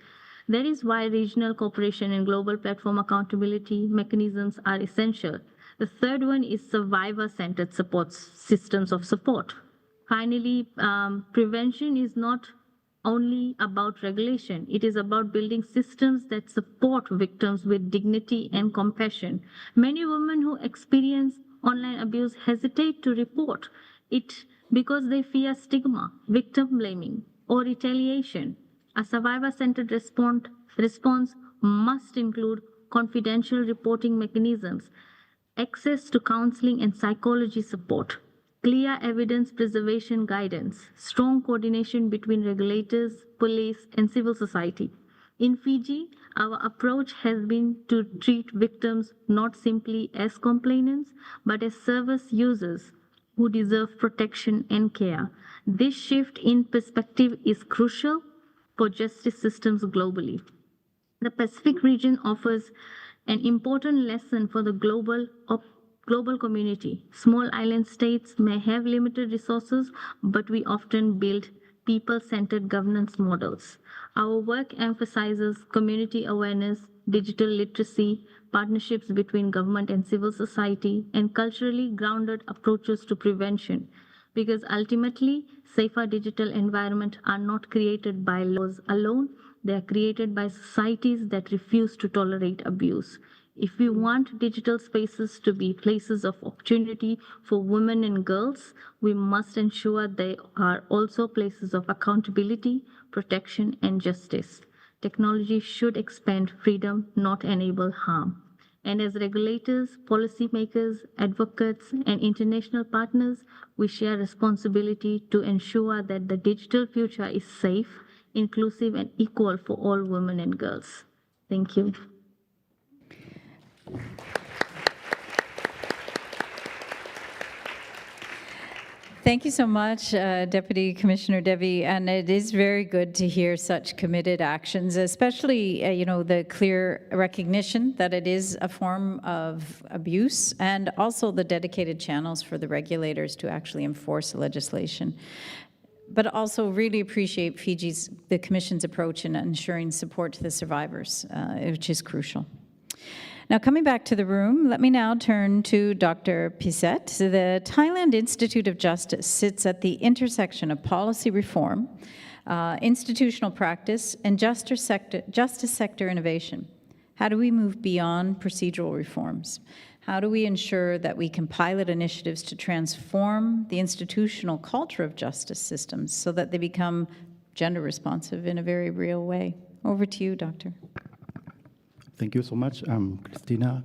That is why regional cooperation and global platform accountability mechanisms are essential. The third one is survivor-centered systems of support. Finally, prevention is not only about regulation. It is about building systems that support victims with dignity and compassion. Many women who experience online abuse hesitate to report it because they fear stigma, victim blaming, or retaliation. A survivor-centered response must include confidential reporting mechanisms, access to counseling and psychology support, clear evidence preservation guidance, strong coordination between regulators, police, and civil society. In Fiji, our approach has been to treat victims not simply as complainants, but as service users who deserve protection and care. This shift in perspective is crucial for justice systems globally. The Pacific region offers an important lesson for the global community. Small island states may have limited resources, but we often build people-centered governance models. Our work emphasizes community awareness, digital literacy, partnerships between government and civil society, and culturally grounded approaches to prevention. Because ultimately, safer digital environments are not created by laws alone, they are created by societies that refuse to tolerate abuse. If we want digital spaces to be places of opportunity for women and girls, we must ensure they are also places of accountability, protection, and justice. Technology should expand freedom, not enable harm. And as regulators, policymakers, advocates, and international partners, we share responsibility to ensure that the digital future is safe, inclusive, and equal for all women and girls. Thank you.
Thank you so much, Deputy Commissioner Devi, and it is very good to hear such committed actions, especially, the clear recognition that it is a form of abuse, and also the dedicated channels for the regulators to actually enforce the legislation. But also really appreciate the Commission's approach in ensuring support to the survivors, which is crucial. Now, coming back to the room, let me now turn to Dr. Pisset. The Thailand Institute of Justice sits at the intersection of policy reform, institutional practice, and justice sector innovation. How do we move beyond procedural reforms? How do we ensure that we can pilot initiatives to transform the institutional culture of justice systems so that they become gender responsive in a very real way? Over to you, Doctor.
Thank you so much, Christina.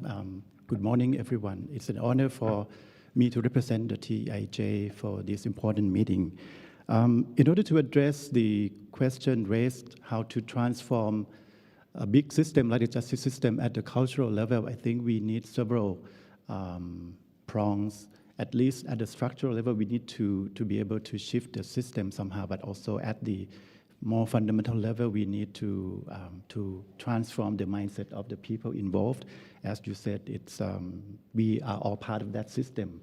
Good morning, everyone. It's an honor for me to represent the TIJ for this important meeting. In order to address the question raised, how to transform a big system like the justice system at the cultural level, I think we need several prongs. At least at the structural level, we need to be able to shift the system somehow, but also at the more fundamental level, we need to transform the mindset of the people involved. As you said, we are all part of that system.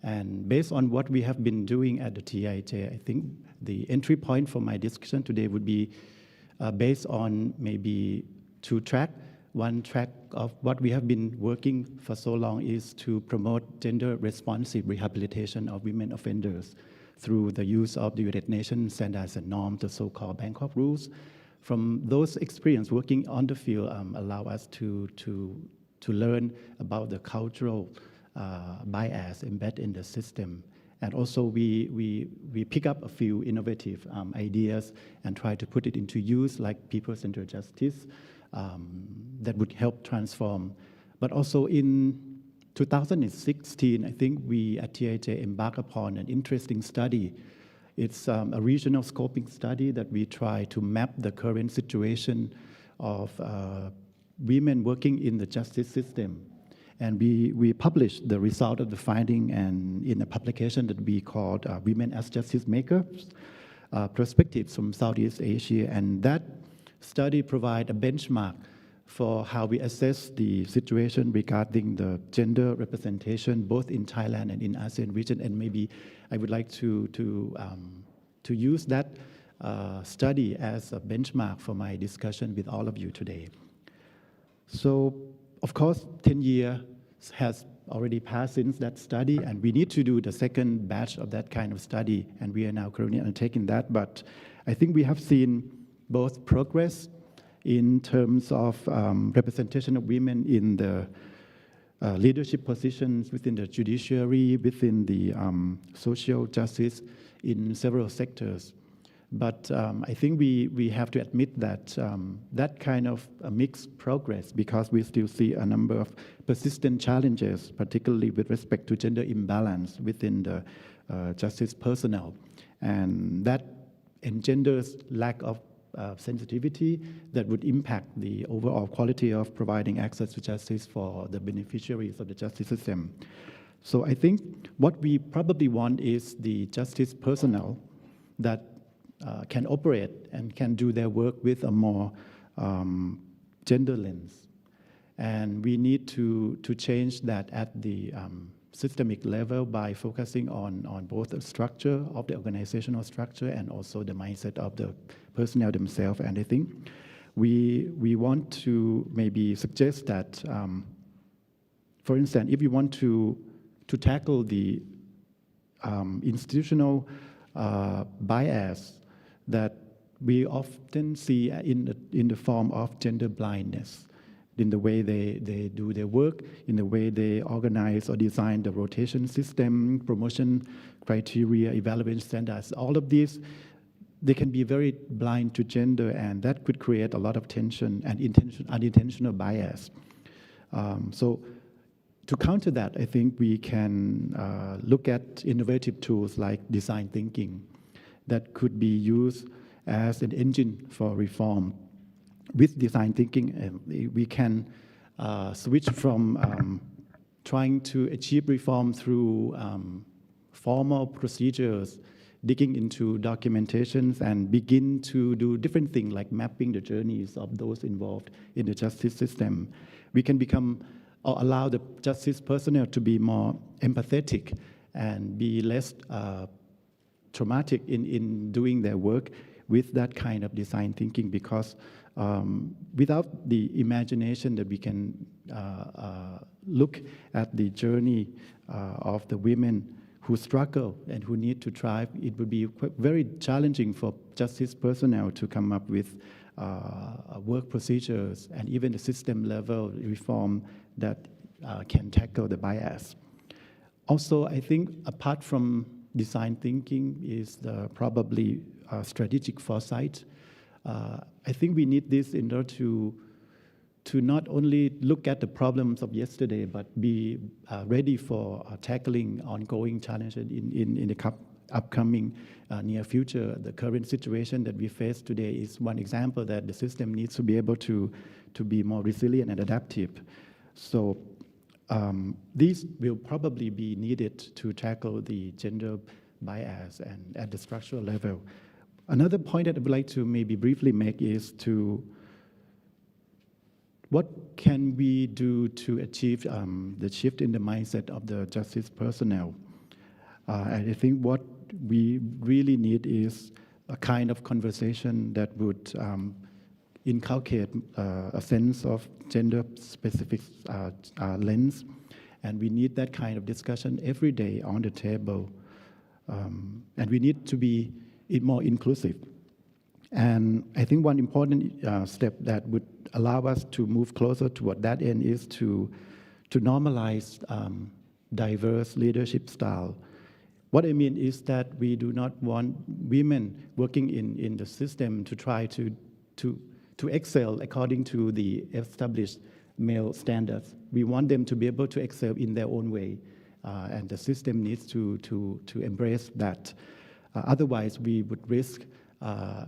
And based on what we have been doing at the TIJ, I think the entry point for my discussion today would be based on maybe two tracks. One track of what we have been working for so long is to promote gender-responsive rehabilitation of women offenders through the use of the United Nations standards and norms, the so-called Bangkok rules. From those experience working on the field allow us to learn about the cultural bias embedded in the system. And also we pick up a few innovative ideas and try to put it into use, like people-centered justice, that would help transform. But also in 2016, I think we at TIJ embarked upon an interesting study. It's a regional scoping study that we try to map the current situation of women working in the justice system. And we published the result of the finding and in a publication that we called Women as Justice Makers, Perspectives from Southeast Asia. And that study provides a benchmark for how we assess the situation regarding the gender representation, both in Thailand and in ASEAN region. And maybe I would like to use that study as a benchmark for my discussion with all of you today. So, of course, 10 years has already passed since that study, and we need to do the second batch of that kind of study, and we are now currently undertaking that. But I think we have seen both progress in terms of representation of women in the leadership positions within the judiciary, within the social justice in several sectors. But I think we have to admit that that kind of a mixed progress, because we still see a number of persistent challenges, particularly with respect to gender imbalance within the justice personnel. And that engenders lack of sensitivity that would impact the overall quality of providing access to justice for the beneficiaries of the justice system. So I think what we probably want is the justice personnel that can operate and can do their work with a more gender lens. And we need to change that at the systemic level by focusing on both the structure of the organizational structure and also the mindset of the personnel themselves. And I think we want to maybe suggest that, for instance, if you want to tackle the institutional bias that we often see in the form of gender blindness, in the way they do their work, in the way they organize or design the rotation system, promotion criteria, evaluation standards. All of these, they can be very blind to gender, and that could create a lot of tension and unintentional bias. So to counter that, I think we can look at innovative tools like design thinking that could be used as an engine for reform. With design thinking, we can switch from trying to achieve reform through formal procedures, digging into documentations, and begin to do different things like mapping the journeys of those involved in the justice system. We can become or allow the justice personnel to be more empathetic and be less traumatic in doing their work with that kind of design thinking, because without the imagination that we can look at the journey of the women who struggle and who need to thrive, it would be very challenging for justice personnel to come up with work procedures and even the system level reform that can tackle the bias. Also, I think apart from design thinking is probably strategic foresight. I think we need this in order to not only look at the problems of yesterday, but be ready for tackling ongoing challenges in the upcoming near future. The current situation that we face today is one example that the system needs to be able to be more resilient and adaptive. So these will probably be needed to tackle the gender bias and at the structural level. Another point that I would like to maybe briefly make is what can we do to achieve the shift in the mindset of the justice personnel? And I think what we really need is a kind of conversation that would inculcate a sense of gender-specific lens, and we need that kind of discussion every day on the table. And we need to be more inclusive. And I think one important step that would allow us to move closer toward that end is to normalize diverse leadership style. What I mean is that we do not want women working in the system to try to excel according to the established male standards. We want them to be able to excel in their own way, and the system needs to embrace that. Otherwise, we would risk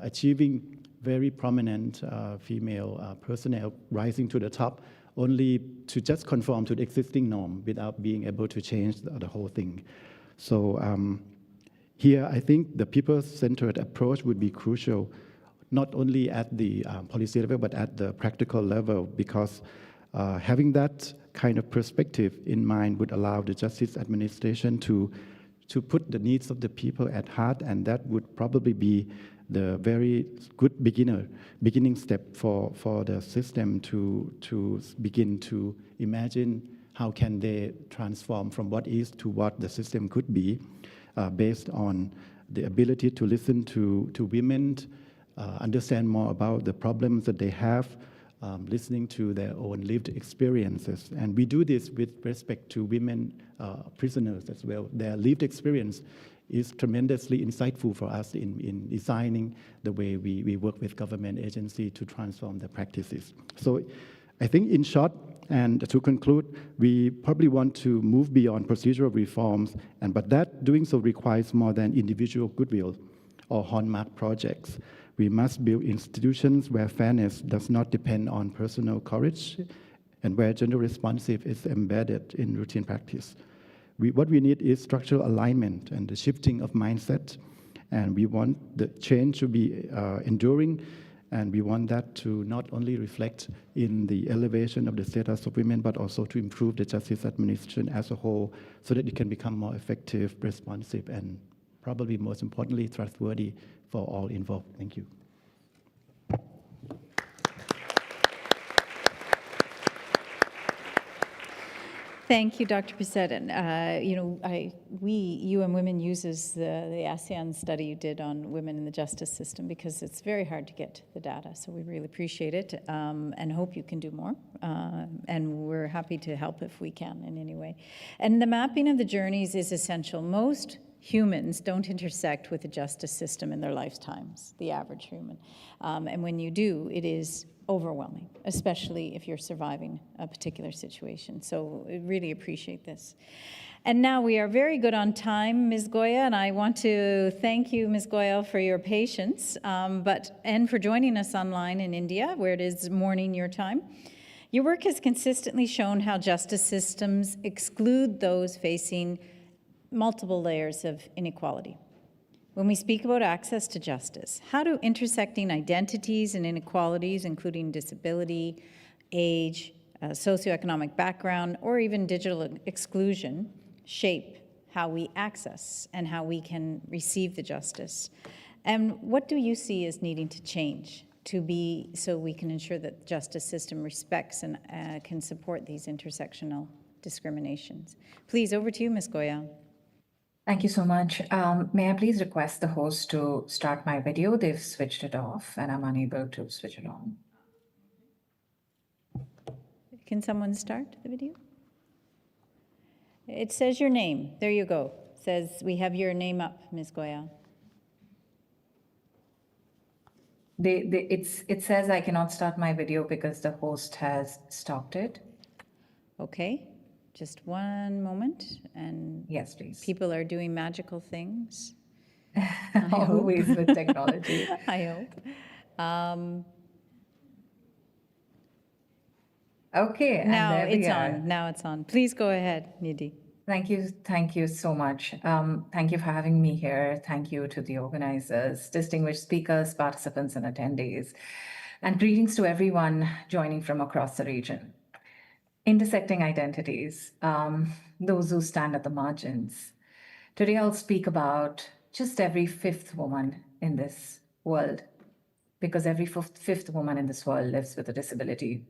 achieving very prominent female personnel rising to the top only to just conform to the existing norm without being able to change the whole thing. So here, I think the people-centered approach would be crucial, not only at the policy level, but at the practical level, because having that kind of perspective in mind would allow the justice administration to put the needs of the people at heart, and that would probably be the very good beginning step for the system to begin to imagine how can they transform from what is to what the system could be, based on the ability to listen to women, understand more about the problems that they have, listening to their own lived experiences. And we do this with respect to women prisoners as well. Their lived experience is tremendously insightful for us in designing the way we work with government agencies to transform their practices. So I think in short, and to conclude, we probably want to move beyond procedural reforms, but that doing so requires more than individual goodwill or hallmark projects. We must build institutions where fairness does not depend on personal courage and where gender responsive is embedded in routine practice. What we need is structural alignment and the shifting of mindset, and we want the change to be enduring, and we want that to not only reflect in the elevation of the status of women, but also to improve the justice administration as a whole so that it can become more effective, responsive, and probably most importantly, trustworthy for all involved. Thank you.
Thank you, Dr. Pisedan. UN Women uses the ASEAN study you did on women in the justice system because it's very hard to get the data. So we really appreciate it and hope you can do more. And we're happy to help if we can in any way. And the mapping of the journeys is essential. Most humans don't intersect with the justice system in their lifetimes, the average human. And when you do, it is overwhelming, especially if you're surviving a particular situation. So I really appreciate this. And now we are very good on time, Ms. Goya, and I want to thank you, Ms. Goya, for your patience, and for joining us online in India, where it is morning your time. Your work has consistently shown how justice systems exclude those facing multiple layers of inequality. When we speak about access to justice, how do intersecting identities and inequalities, including disability, age, socioeconomic background, or even digital exclusion, shape how we access and how we can receive the justice? And what do you see as needing to change so we can ensure that the justice system respects and can support these intersectional discriminations? Please, over to you, Ms. Goya.
Thank you so much. May I please request the host to start my video? They've switched it off and I'm unable to switch it on.
Can someone start the video? It says your name. There you go. It says we have your name up, Ms. Goya.
It says I cannot start my video because the host has stopped it.
Okay. Just one moment, and
yes, please.
People are doing magical things.
Always with technology.
I hope.
Okay.
Now it's on. Now it's on. Please go ahead, Nidhi.
Thank you so much. Thank you for having me here. Thank you to the organizers, distinguished speakers, participants, and attendees. And greetings to everyone joining from across the region. Intersecting identities, those who stand at the margins. Today I'll speak about just every fifth woman in this world, because every fifth woman in this world lives with a disability.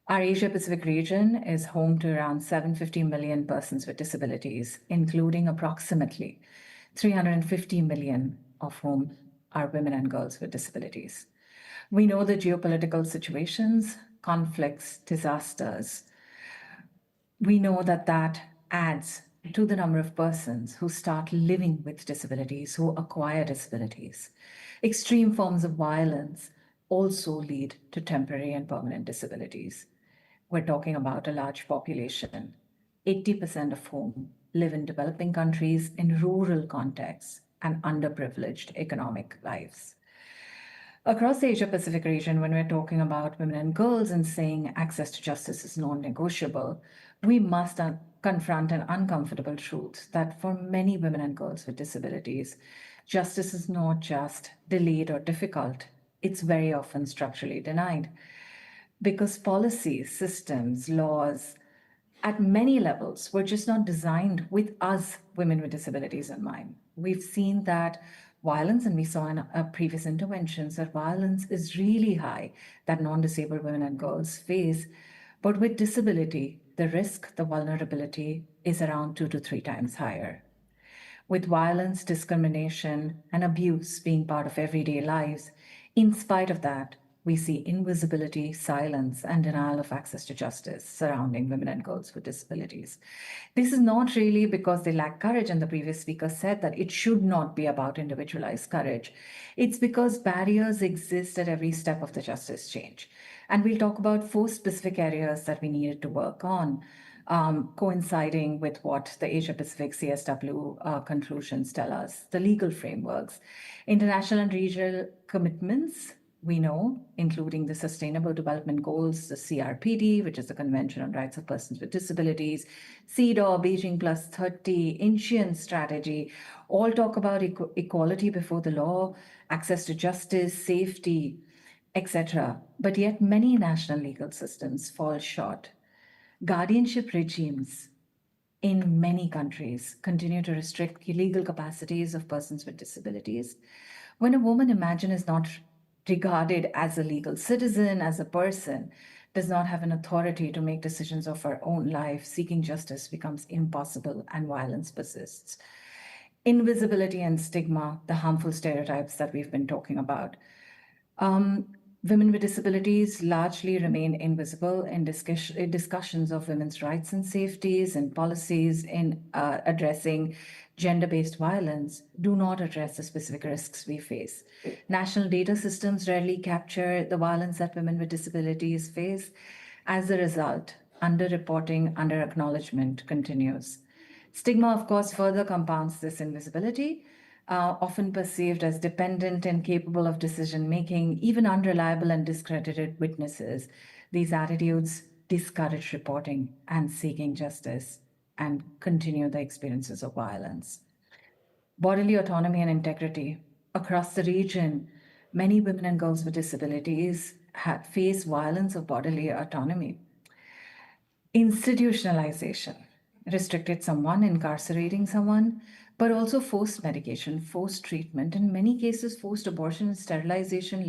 Our Asia-Pacific region is home to around 750 million persons with disabilities, including approximately 350 million of whom are women and girls with disabilities. We know the geopolitical situations, conflicts, disasters. We know that that adds to the number of persons who start living with disabilities, who acquire disabilities. Extreme forms of violence also lead to temporary and permanent disabilities. We're talking about a large population, 80% of whom live in developing countries in rural contexts and underprivileged economic lives. Across the Asia-Pacific region, when we're talking about women and girls and saying access to justice is non-negotiable, we must confront an uncomfortable truth that for many women and girls with disabilities, justice is not just delayed or difficult, it's very often structurally denied. Because policies, systems, laws, at many levels were just not designed with us, women with disabilities, in mind. We've seen that violence, and we saw in previous interventions, that violence is really high that non-disabled women and girls face. But with disability, the risk, the vulnerability is around 2 to 3 times higher. With violence, discrimination, and abuse being part of everyday lives, in spite of that, we see invisibility, silence, and denial of access to justice surrounding women and girls with disabilities. This is not really because they lack courage, and the previous speaker said that it should not be about individualized courage. It's because barriers exist at every step of the justice change. And we'll talk about 4 specific areas that we needed to work on, coinciding with what the Asia-Pacific CSW conclusions tell us, the legal frameworks, international and regional commitments, we know, including the Sustainable Development Goals, the CRPD, which is the Convention on Rights of Persons with Disabilities, CEDAW, Beijing +30, Incheon strategy, all talk about equality before the law, access to justice, safety, etc. But yet many national legal systems fall short. Guardianship regimes in many countries continue to restrict legal capacities of persons with disabilities. When a woman, imagine, is not regarded as a legal citizen, as a person, does not have an authority to make decisions of her own life, seeking justice becomes impossible and violence persists. Invisibility and stigma, the harmful stereotypes that we've been talking about. Women with disabilities largely remain invisible in discussions of women's rights and safeties and policies in addressing gender-based violence do not address the specific risks we face. National data systems rarely capture the violence that women with disabilities face. As a result, underreporting, under-acknowledgement continues. Stigma, of course, further compounds this invisibility, often perceived as dependent, incapable of decision-making, even unreliable and discredited witnesses. These attitudes discourage reporting and seeking justice and continue the experiences of violence. Bodily autonomy and integrity. Across the region, many women and girls with disabilities face violence of bodily autonomy. Institutionalization restricted someone, incarcerating someone, but also forced medication, forced treatment, in many cases forced abortion and sterilization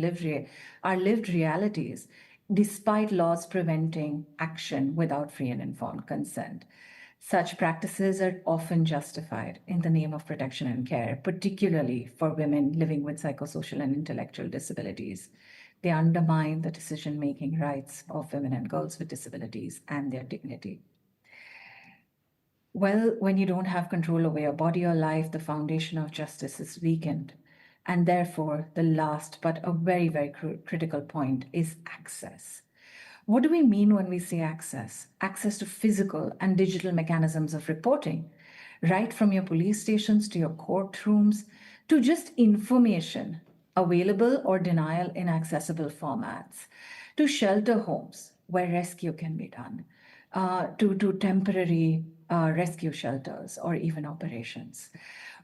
are lived realities, despite laws preventing action without free and informed consent. Such practices are often justified in the name of protection and care, particularly for women living with psychosocial and intellectual disabilities. They undermine the decision-making rights of women and girls with disabilities and their dignity. Well, when you don't have control over your body or life, the foundation of justice is weakened. And therefore, the last but a very, very critical point is access. What do we mean when we say access? Access to physical and digital mechanisms of reporting, right from your police stations to your courtrooms, to just information available or denial in accessible formats, to shelter homes where rescue can be done, to temporary rescue shelters or even operations.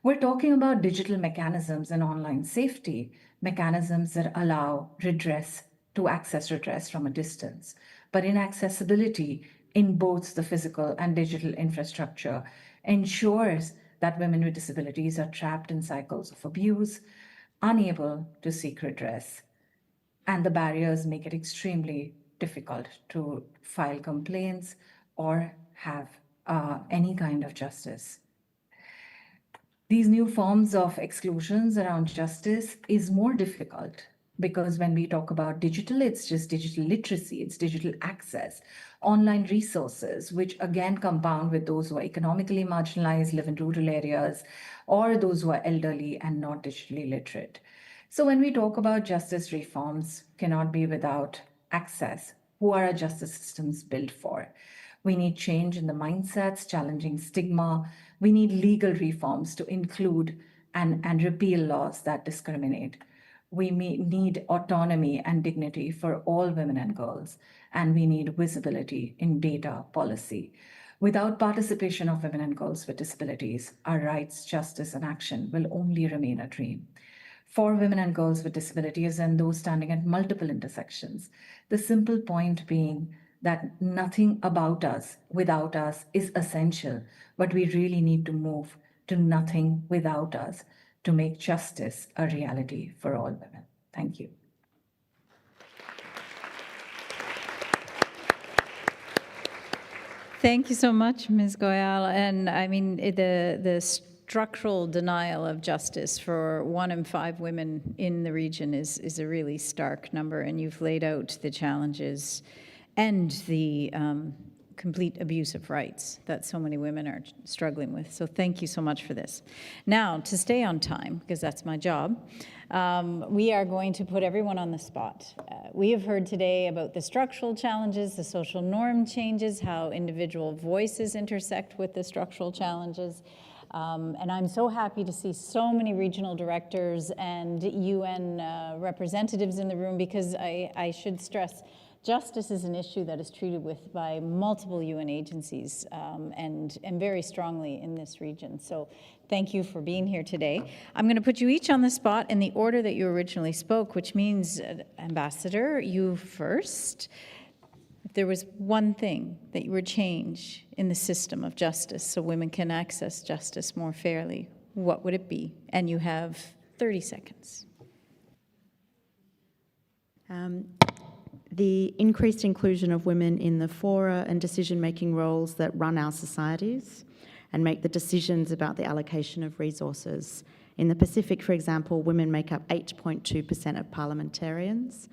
We're talking about digital mechanisms and online safety, mechanisms that allow redress to access redress from a distance. But inaccessibility in both the physical and digital infrastructure ensures that women with disabilities are trapped in cycles of abuse, unable to seek redress, and the barriers make it extremely difficult to file complaints or have any kind of justice. These new forms of exclusions around justice is more difficult because when we talk about digital, it's just digital literacy, it's digital access, online resources, which again compound with those who are economically marginalized, live in rural areas, or those who are elderly and not digitally literate. So when we talk about justice reforms, cannot be without access. Who are our justice systems built for? We need change in the mindsets, challenging stigma. We need legal reforms to include and repeal laws that discriminate. We need autonomy and dignity for all women and girls, and we need visibility in data policy. Without participation of women and girls with disabilities, our rights, justice, and action will only remain a dream. For women and girls with disabilities and those standing at multiple intersections, the simple point being that nothing about us without us is essential, but we really need to move to nothing without us to make justice a reality for all women. Thank you.
Thank you so much, Ms. Goyal. And I mean, the structural denial of justice for 1 in 5 women in the region is a really stark number, and you've laid out the challenges and the complete abuse of rights that so many women are struggling with. So thank you so much for this. Now, to stay on time, because that's my job, we are going to put everyone on the spot. We have heard today about the structural challenges, the social norm changes, how individual voices intersect with the structural challenges. And I'm so happy to see so many regional directors and UN representatives in the room, because I should stress, justice is an issue that is treated with by multiple UN agencies and very strongly in this region. So thank you for being here today. I'm going to put you each on the spot in the order that you originally spoke, which means, Ambassador, you first. If there was one thing that you would change in the system of justice so women can access justice more fairly, what would it be? And you have 30 seconds.
The increased inclusion of women in the fora and decision-making roles that run our societies and make the decisions about the allocation of resources. In the Pacific, for example, women make up 8.2% of parliamentarians.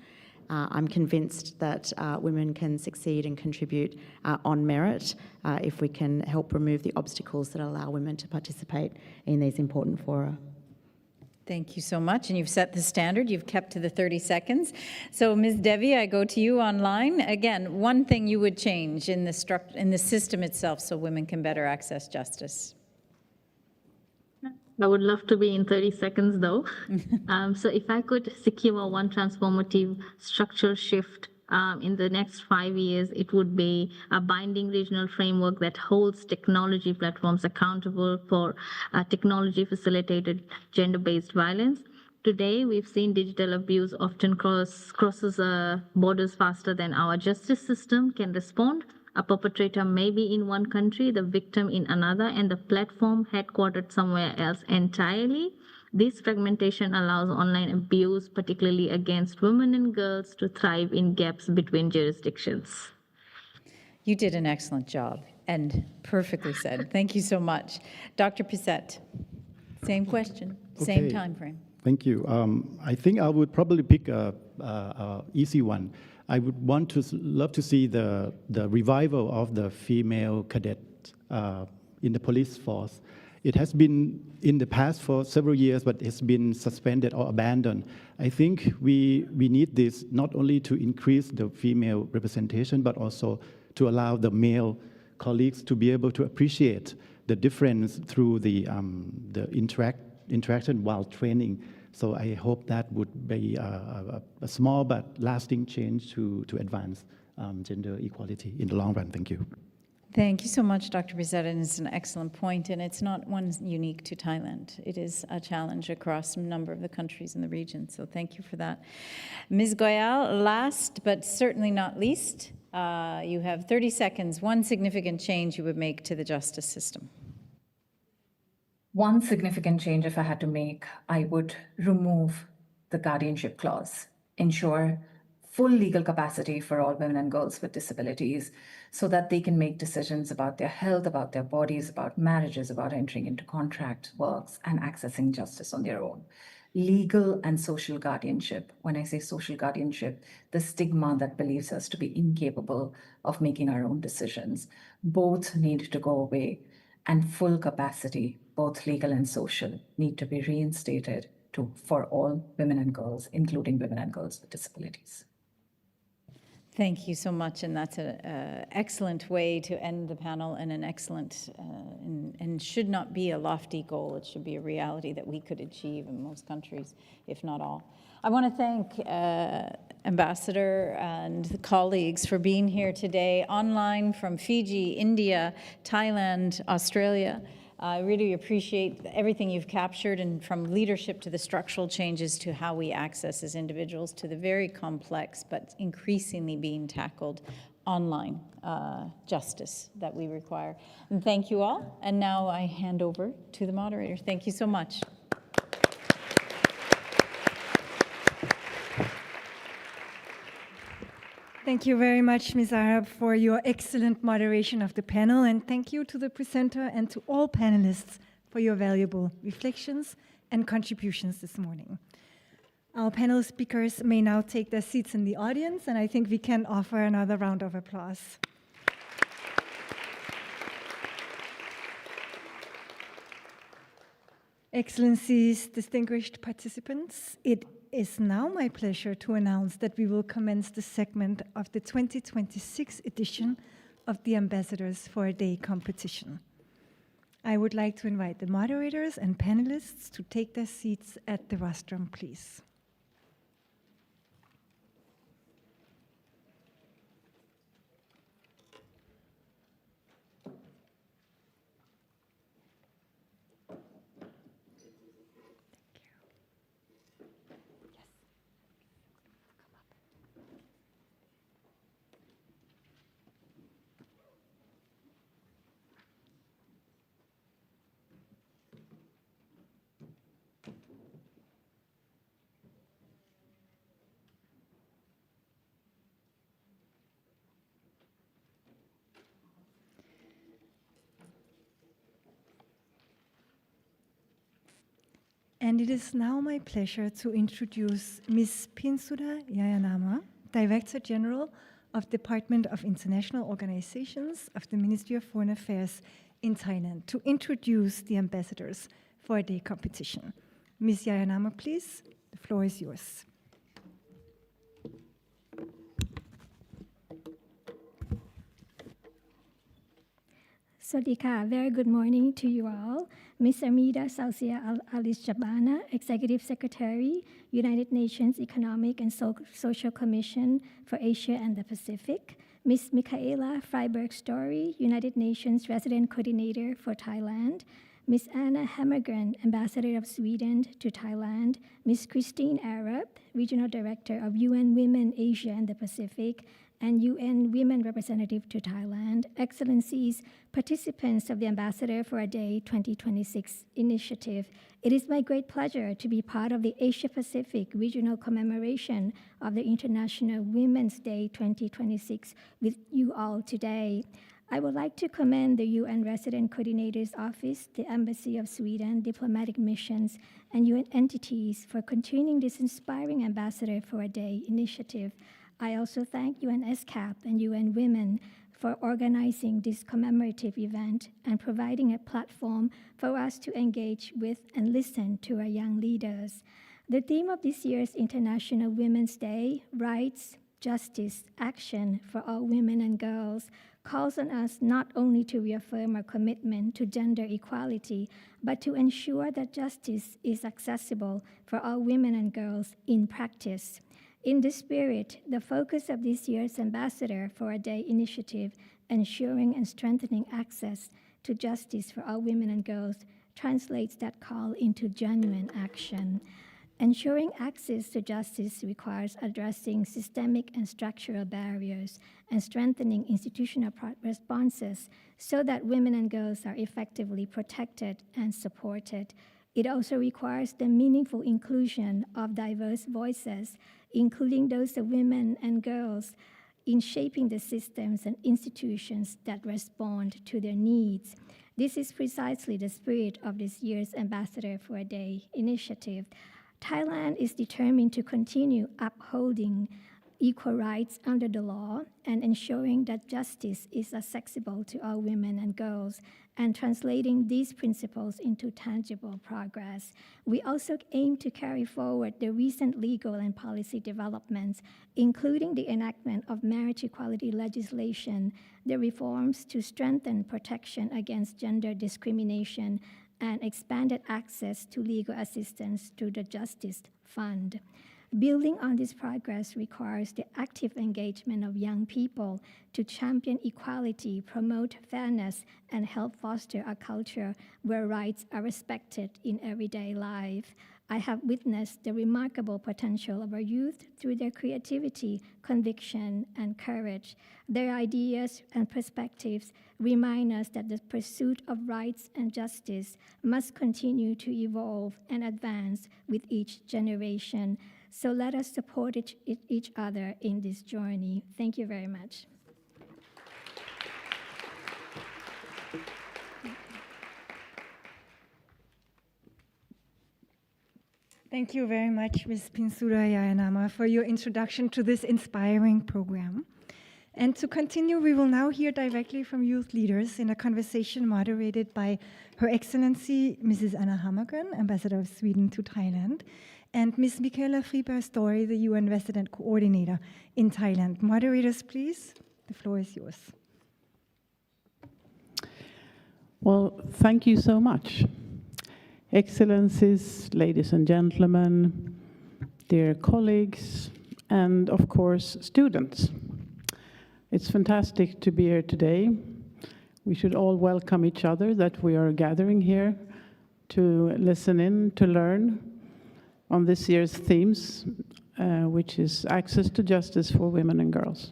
I'm convinced that women can succeed and contribute on merit if we can help remove the obstacles that allow women to participate in these important fora.
Thank you so much, and you've set the standard. You've kept to the 30 seconds. So, Ms. Devi, I go to you online. Again, one thing you would change in the system itself so women can better access justice.
I would love to be in 30 seconds, though. So if I could secure one transformative structural shift in the next 5 years, it would be a binding regional framework that holds technology platforms accountable for technology-facilitated gender-based violence. Today, we've seen digital abuse often crosses borders faster than our justice system can respond. A perpetrator may be in one country, the victim in another, and the platform headquartered somewhere else entirely. This fragmentation allows online abuse, particularly against women and girls, to thrive in gaps between jurisdictions.
You did an excellent job, and perfectly said. Thank you so much. Dr. Pisset, same question, same time frame.
Thank you. I think I would probably pick a easy one. I would love to see the revival of the female cadet in the police force. It has been in the past for several years, but it's been suspended or abandoned. I think we need this not only to increase the female representation, but also to allow the male colleagues to be able to appreciate the difference through the interaction while training. So I hope that would be a small but lasting change to advance gender equality in the long run. Thank you.
Thank you so much, Dr. Pisset, and it's an excellent point, and it's not one unique to Thailand. It is a challenge across a number of the countries in the region, so thank you for that. Ms. Goyal, last but certainly not least, you have 30 seconds. One significant change you would make to the justice system.
One significant change, if I had to make, I would remove the guardianship clause, ensure full legal capacity for all women and girls with disabilities so that they can make decisions about their health, about their bodies, about marriages, about entering into contract works and accessing justice on their own. Legal and social guardianship. When I say social guardianship, the stigma that believes us to be incapable of making our own decisions, both need to go away, and full capacity, both legal and social, need to be reinstated for all women and girls, including women and girls with disabilities.
Thank you so much, and that's an excellent way to end the panel, and an excellent, and should not be a lofty goal. It should be a reality that we could achieve in most countries, if not all. I want to thank Ambassador and colleagues for being here today, online from Fiji, India, Thailand, Australia. I really appreciate everything you've captured, and from leadership to the structural changes to how we access as individuals to the very complex but increasingly being tackled online justice that we require. And thank you all. And now I hand over to the moderator. Thank you so much.
Thank you very much, Ms. Arab, for your excellent moderation of the panel, and thank you to the presenter and to all panelists for your valuable reflections and contributions this morning. Our panel speakers may now take their seats in the audience, and I think we can offer another round of applause. Excellencies, distinguished participants, it is now my pleasure to announce that we will commence the segment of the 2026 edition of the Ambassadors for a Day competition. I would like to invite the moderators and panelists to take their seats at the rostrum, please. And it is now my pleasure to introduce Ms. Pinsuda Yayanama, Director General of Department of International Organizations of the Ministry of Foreign Affairs in Thailand, to introduce the Ambassadors for a Day competition. Ms. Yayanama, please, the floor is yours.
Swadika, very good morning to you all. Ms. Amida Salcia Alicia, Executive Secretary, United Nations Economic and Social Commission for Asia and the Pacific. Ms. Michaela Freiberg-Story, United Nations Resident Coordinator for Thailand. Ms. Anna Hammergren, Ambassador of Sweden to Thailand. Ms. Christine Arab, Regional Director of UN Women Asia and the Pacific, and UN Women Representative to Thailand, Excellencies, participants of the Ambassador for a Day 2026 initiative. It is my great pleasure to be part of the Asia-Pacific Regional Commemoration of the International Women's Day 2026 with you all today. I would like to commend the UN Resident Coordinator's Office, the Embassy of Sweden, diplomatic missions, and UN entities for continuing this inspiring Ambassador for a Day initiative. I also thank ESCAP and UN Women for organizing this commemorative event and providing a platform for us to engage with and listen to our young leaders. The theme of this year's International Women's Day, Rights, Justice, Action for All Women and Girls, calls on us not only to reaffirm our commitment to gender equality, but to ensure that justice is accessible for all women and girls in practice. In this spirit, the focus of this year's Ambassador for a Day initiative, ensuring and strengthening access to justice for all women and girls, translates that call into genuine action. Ensuring access to justice requires addressing systemic and structural barriers and strengthening institutional responses so that women and girls are effectively protected and supported. It also requires the meaningful inclusion of diverse voices including those of women and girls, in shaping the systems and institutions that respond to their needs. This is precisely the spirit of this year's Ambassador for a Day initiative. Thailand is determined to continue upholding equal rights under the law and ensuring that justice is accessible to all women and girls, and translating these principles into tangible progress. We also aim to carry forward the recent legal and policy developments, including the enactment of marriage equality legislation, the reforms to strengthen protection against gender discrimination, and expanded access to legal assistance through the Justice Fund. Building on this progress requires the active engagement of young people to champion equality, promote fairness, and help foster a culture where rights are respected in everyday life. I have witnessed the remarkable potential of our youth through their creativity, conviction, and courage. Their ideas and perspectives remind us that the pursuit of rights and justice must continue to evolve and advance with each generation. So let us support each other in this journey. Thank you very much.
Thank you very much, Ms. Pinsuda Yayanama, for your introduction to this inspiring program. And to continue, we will now hear directly from youth leaders in a conversation moderated by Her Excellency Mrs. Anna Hammargren, Ambassador of Sweden to Thailand, and Ms. Michaela Friberg-Story, the UN Resident Coordinator in Thailand. Moderators, please, the floor is yours.
Well, thank you so much. Excellencies, ladies and gentlemen, dear colleagues, and of course, students. It's fantastic to be here today. We should all welcome each other that we are gathering here to listen in, to learn on this year's themes, which is access to justice for women and girls.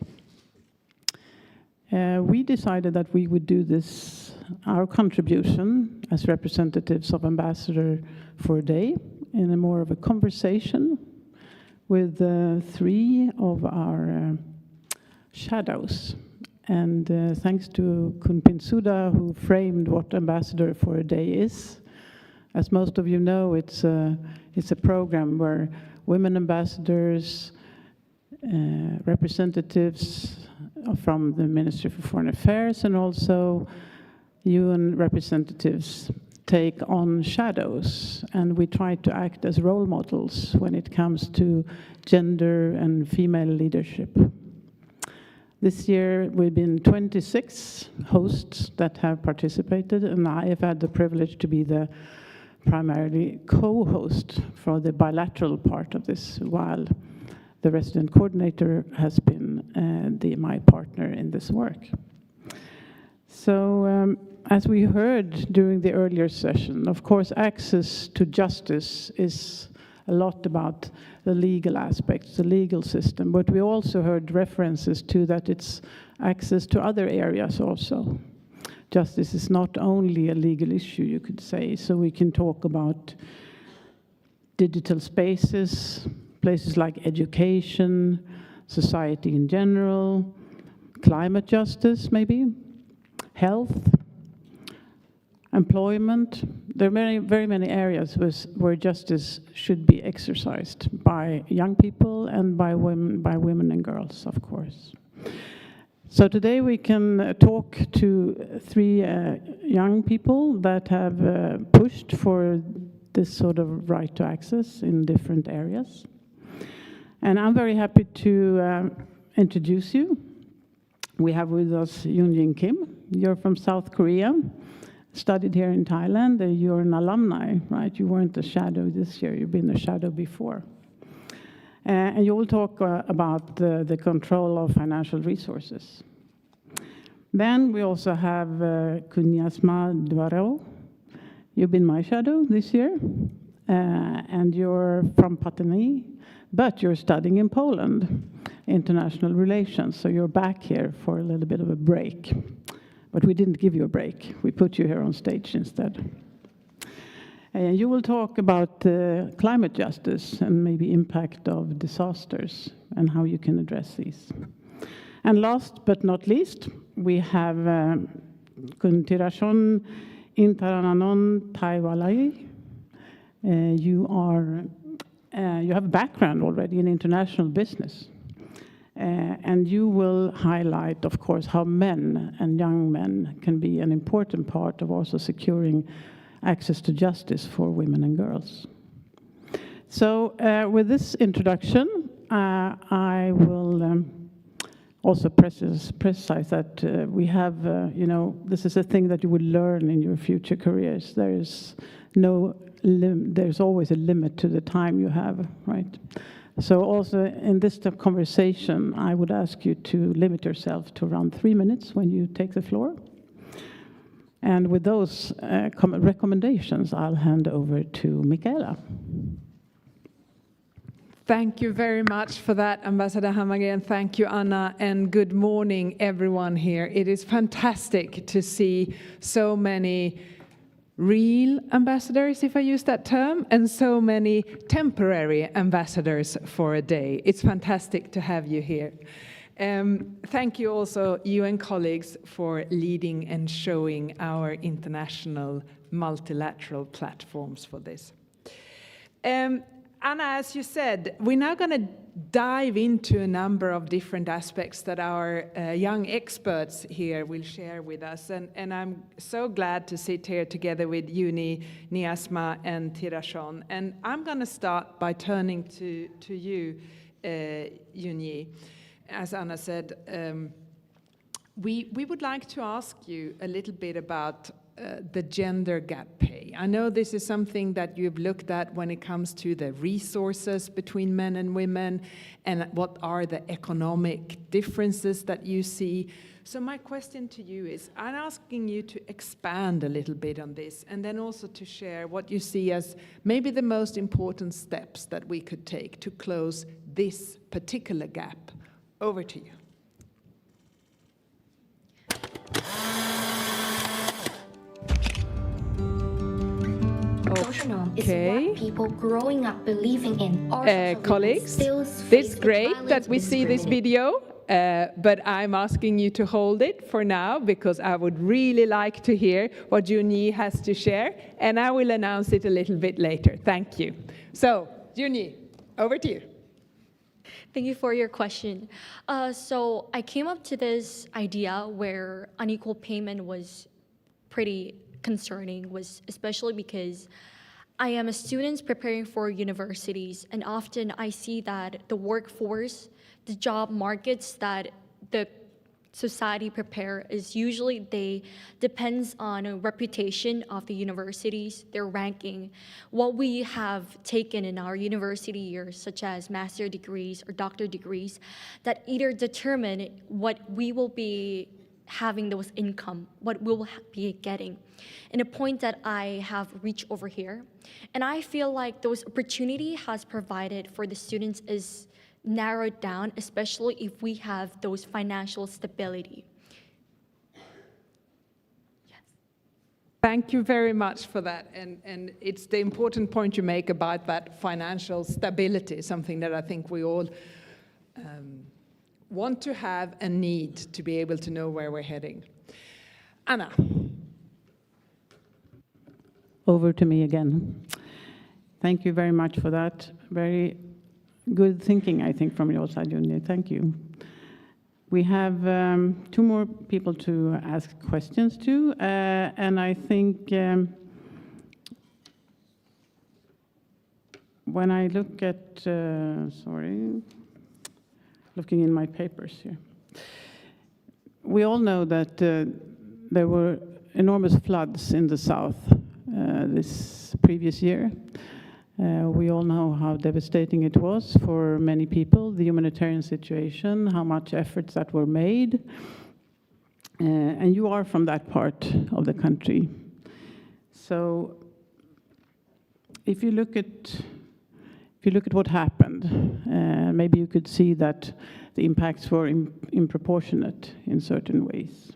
We decided that we would do this, our contribution as representatives of Ambassador for a Day, in a more of a conversation with three of our shadows. And thanks to Kun Pinsuda, who framed what Ambassador for a Day is. As most of you know, it's a program where women ambassadors, representatives from the Ministry for Foreign Affairs, and also UN representatives take on shadows, and we try to act as role models when it comes to gender and female leadership. This year we've been 26 hosts that have participated, and I have had the privilege to be the primarily co-host for the bilateral part of this, while the resident coordinator has been my partner in this work. So as we heard during the earlier session, of course, access to justice is a lot about the legal aspects, the legal system, but we also heard references to that it's access to other areas also. Justice is not only a legal issue, you could say, so we can talk about digital spaces, places like education, society in general, climate justice maybe, health, employment. There are very many areas where justice should be exercised by young people and by women and girls, of course. So today we can talk to three young people that have pushed for this sort of right to access in different areas. And I'm very happy to introduce you. We have with us Yoonjin Kim. You're from South Korea, studied here in Thailand. You're an alumni, right? You weren't a shadow this year. You've been a shadow before. And you will talk about the control of financial resources. Then we also have Kunyasma Dwaro. You've been my shadow this year, and you're from Patani, but you're studying in Poland, international relations, so you're back here for a little bit of a break. But we didn't give you a break. We put you here on stage instead. You will talk about climate justice and maybe impact of disasters and how you can address these. And last but not least, we have Kuntirashon Intarananon Taiwalai. You have a background already in international business. And you will highlight, of course, how men and young men can be an important part of also securing access to justice for women and girls. So with this introduction, I will also precise that we have, this is a thing that you will learn in your future careers. There's always a limit to the time you have, right? So also in this conversation, I would ask you to limit yourself to around 3 minutes when you take the floor. And with those recommendations, I'll hand over to Michaela.
Thank you very much for that, Ambassador Hammargren, and thank you, Anna, and good morning, everyone here. It is fantastic to see so many real ambassadors, if I use that term, and so many temporary ambassadors for a day. It's fantastic to have you here. Thank you also, you and colleagues, for leading and showing our international multilateral platforms for this. Anna, as you said, we're now going to dive into a number of different aspects that our young experts here will share with us. And I'm so glad to sit here together with Juni, Niasma, and Tirashon. And I'm going to start by turning to you, Juni. As Anna said, we would like to ask you a little bit about the gender gap pay. I know this is something that you've looked at when it comes to the resources between men and women and what are the economic differences that you see. So my question to you is, I'm asking you to expand a little bit on this and then also to share what you see as maybe the most important steps that we could take to close this particular gap. Over to you. Okay.
People growing up believing in
colleagues, it's great that we see this video, but I'm asking you to hold it for now because I would really like to hear what Juni has to share, and I will announce it a little bit later. Thank you. So, Juni, over to you.
Thank you for your question. So I came up to this idea where unequal payment was pretty concerning, was especially because I am a student preparing for universities, and often I see that the workforce, the job markets that the society prepare is usually they depends on a reputation of the universities, their ranking, what we have taken in our university years, such as master degrees or doctor degrees, that either determine what we will be having those income, what we'll be getting. And a point that I have reached over here, and I feel like those opportunity has provided for the students is narrowed down, especially if we have those financial stability.
Yes. Thank you very much for that. And it's the important point you make about that financial stability, something that I think we all want to have and need to be able to know where we're heading. Anna.
Over to me again. Thank you very much for that. Very good thinking, I think, from your side, Juni. Thank you. We have 2 more people to ask questions to, and I think when I look at, looking in my papers here, we all know that there were enormous floods in the south this previous year. We all know how devastating it was for many people, the humanitarian situation, how much efforts that were made. And you are from that part of the country. So if you look at what happened, maybe you could see that the impacts were improportionate in certain ways.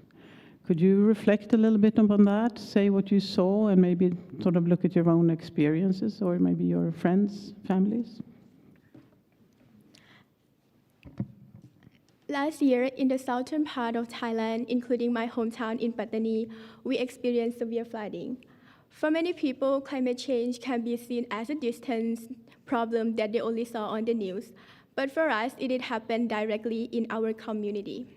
Could you reflect a little bit upon that, say what you saw, and maybe sort of look at your own experiences, or maybe your friends, families?
Last year, in the southern part of Thailand, including my hometown in Pattani, we experienced severe flooding. For many people, climate change can be seen as a distant problem that they only saw on the news. But for us, it did happen directly in our community.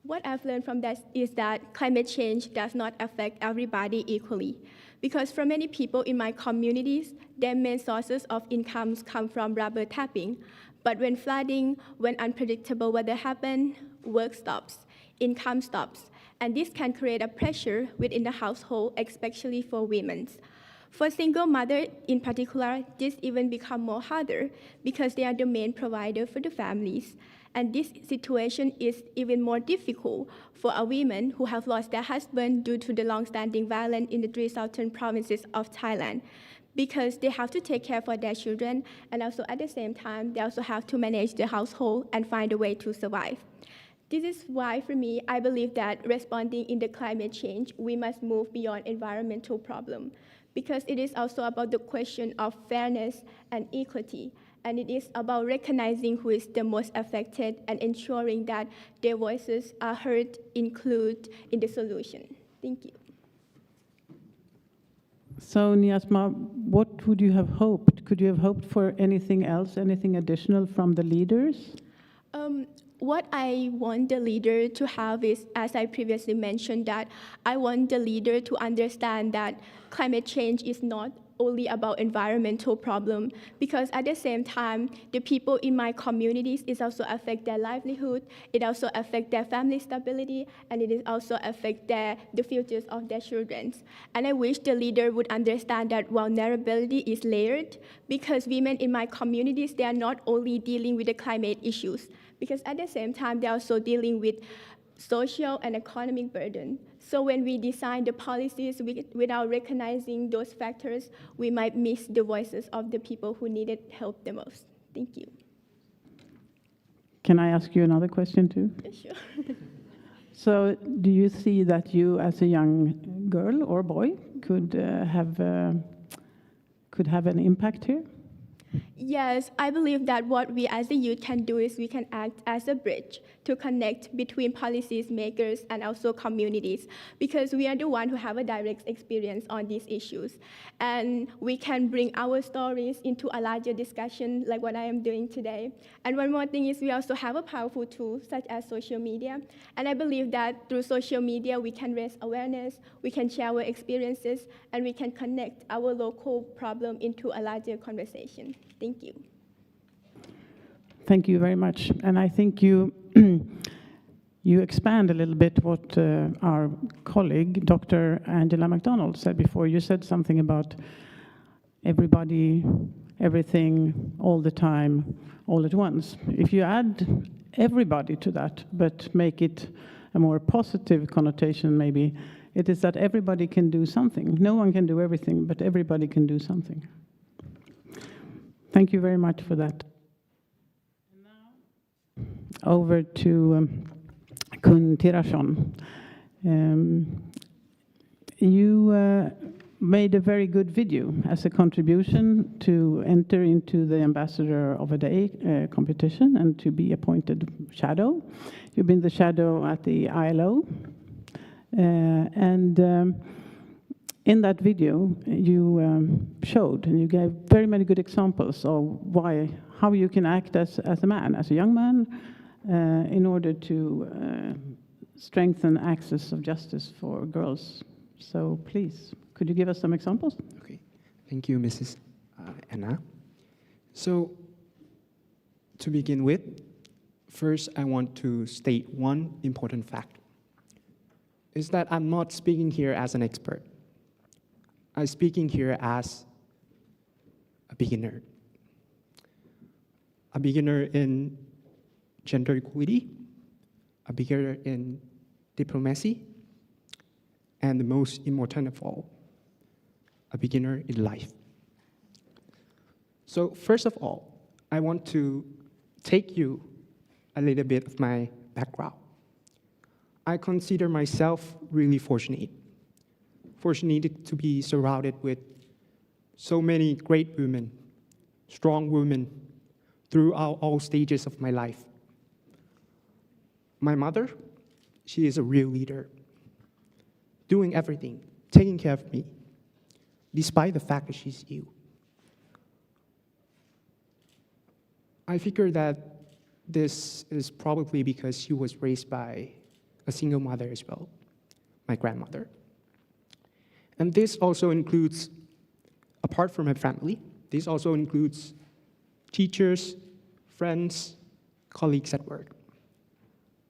What I've learned from that is that climate change does not affect everybody equally. Because for many people in my communities, their main sources of incomes come from rubber tapping. But when flooding, when unpredictable weather happens, work stops, income stops. And this can create a pressure within the household, especially for women. For single mothers in particular, this even becomes more harder because they are the main provider for the families. And this situation is even more difficult for a women who have lost their husband due to the long-standing violence in the 3 southern provinces of Thailand, because they have to take care for their children, and also at the same time, they also have to manage the household and find a way to survive. This is why, for me, I believe that responding in the climate change, we must move beyond environmental problem, because it is also about the question of fairness and equity, and it is about recognizing who is the most affected and ensuring that their voices are heard, included in the solution. Thank you.
So, Niasma, what would you have hoped? Could you have hoped for anything else, anything additional from the leaders?
What I want the leader to have is, as I previously mentioned, that I want the leader to understand that climate change is not only about environmental problem, because at the same time, the people in my communities, it also affect their livelihood, it also affect their family stability, and it is also affect the futures of their children. And I wish the leader would understand that vulnerability is layered, because women in my communities, they are not only dealing with the climate issues, because at the same time, they're also dealing with social and economic burden. So when we design the policies without recognizing those factors, we might miss the voices of the people who needed help the most. Thank you.
Can I ask you another question too?
Sure.
So do you see that you as a young girl or boy could have an impact here?
Yes, I believe that what we as a youth can do is we can act as a bridge to connect between policies makers and also communities, because we are the one who have a direct experience on these issues. And we can bring our stories into a larger discussion like what I am doing today. And one more thing is we also have a powerful tool such as social media. And I believe that through social media, we can raise awareness, we can share our experiences, and we can connect our local problem into a larger conversation. Thank you.
Thank you very much. And I think you you expand a little bit what our colleague, Dr. Angela MacDonald, said before. You said something about everybody, everything, all the time, all at once. If you add everybody to that, but make it a more positive connotation, maybe, it is that everybody can do something. No one can do everything, but everybody can do something. Thank you very much for that. Over to Kun Tirashon. You made a very good video as a contribution to enter into the Ambassador of a Day competition and to be appointed shadow. You've been the shadow at the ILO. In that video, you showed and you gave very many good examples of how you can act as a man, as a young man, in order to strengthen access of justice for girls. So please, could you give us some examples?
Okay, thank you, Mrs. Anna. So to begin with, first I want to state one important fact, is that I'm not speaking here as an expert. I'm speaking here as a beginner. A beginner in gender equality, a beginner in diplomacy, and the most important of all, a beginner in life. So first of all, I want to take you a little bit of my background. I consider myself really fortunate to be surrounded with so many great women, strong women, throughout all stages of my life. My mother, she is a real leader, doing everything, taking care of me, despite the fact that she's ill. I figure that this is probably because she was raised by a single mother as well, my grandmother. And this also includes, apart from my family, this also includes teachers, friends, colleagues at work.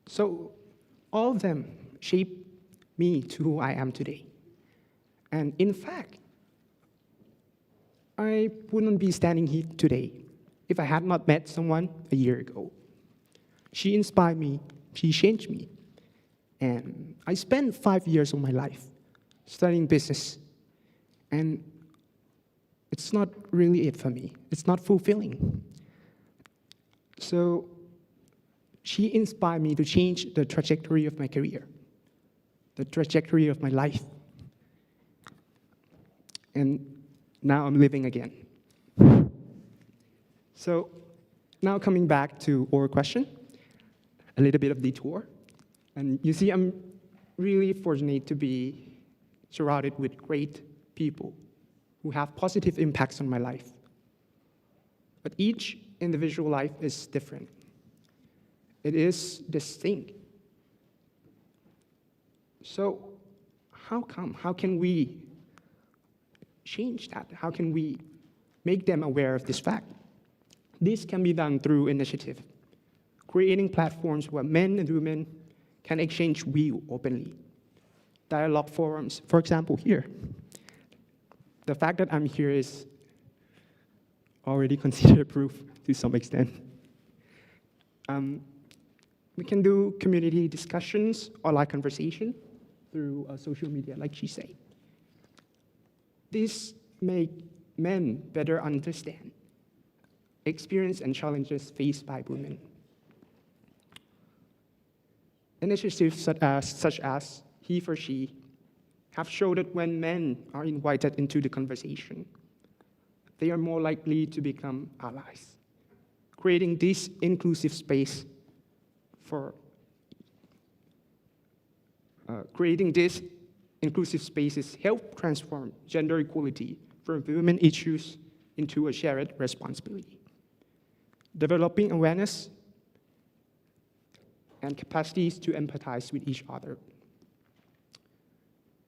So all of them shape me to who I am today. And in fact, I wouldn't be standing here today if I had not met someone a year ago. She inspired me, she changed me. And I spent 5 years of my life studying business. And it's not really it for me. It's not fulfilling. So she inspired me to change the trajectory of my career, the trajectory of my life. And now I'm living again. So now coming back to our question, a little bit of detour. And you see, I'm really fortunate to be surrounded with great people who have positive impacts on my life. But each individual life is different. It is distinct. So how can we change that? How can we make them aware of this fact? This can be done through initiative, creating platforms where men and women can exchange views openly. Dialogue forums, for example, here. The fact that I'm here is already considered proof to some extent. We can do community discussions or live conversation through social media, like she said. This makes men better understand experience and challenges faced by women. Initiatives such as He for She have showed that when men are invited into the conversation, they are more likely to become allies. Creating this inclusive space spaces help transform gender equality from women issues into a shared responsibility. Developing awareness and capacities to empathize with each other.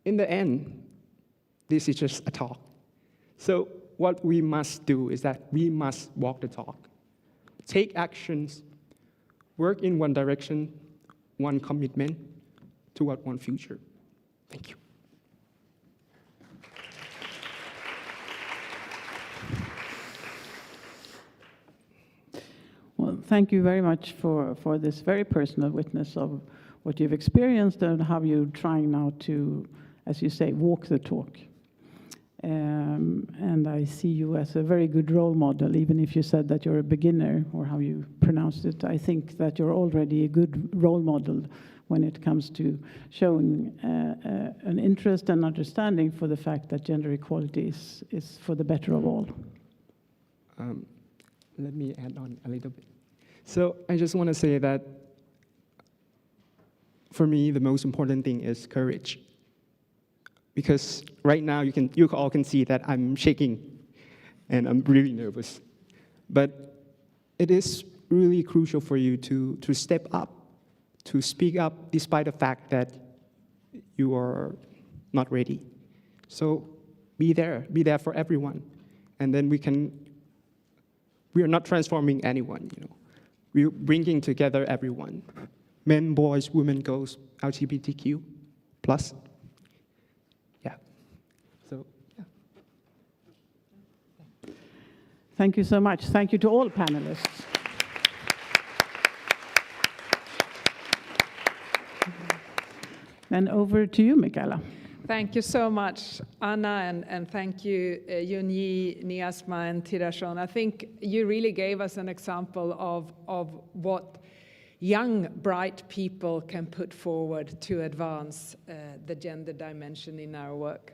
In the end, this is just a talk. So what we must do is that we must walk the talk, take actions, work in one direction, one commitment toward one future. Thank you.
Well, thank you very much for this very personal witness of what you've experienced and how you're trying now to, as you say, walk the talk. And I see you as a very good role model, even if you said that you're a beginner, or how you pronounced it. I think that you're already a good role model when it comes to showing an interest and understanding for the fact that gender equality is for the better of all.
Let me add on a little bit. So I just want to say that for me, the most important thing is courage. Because right now, you all can see that I'm shaking and I'm really nervous. But it is really crucial for you to step up, to speak up despite the fact that you are not ready. So be there for everyone. And then we are not transforming anyone, We're bringing together everyone. Men, boys, women, girls, LGBTQ+.
Thank you so much. Thank you to all panelists. And over to you, Michaela.
Thank you so much, Anna, and thank you, Yunyi, Niasma, and Tirashon. I think you really gave us an example of what young, bright people can put forward to advance the gender dimension in our work.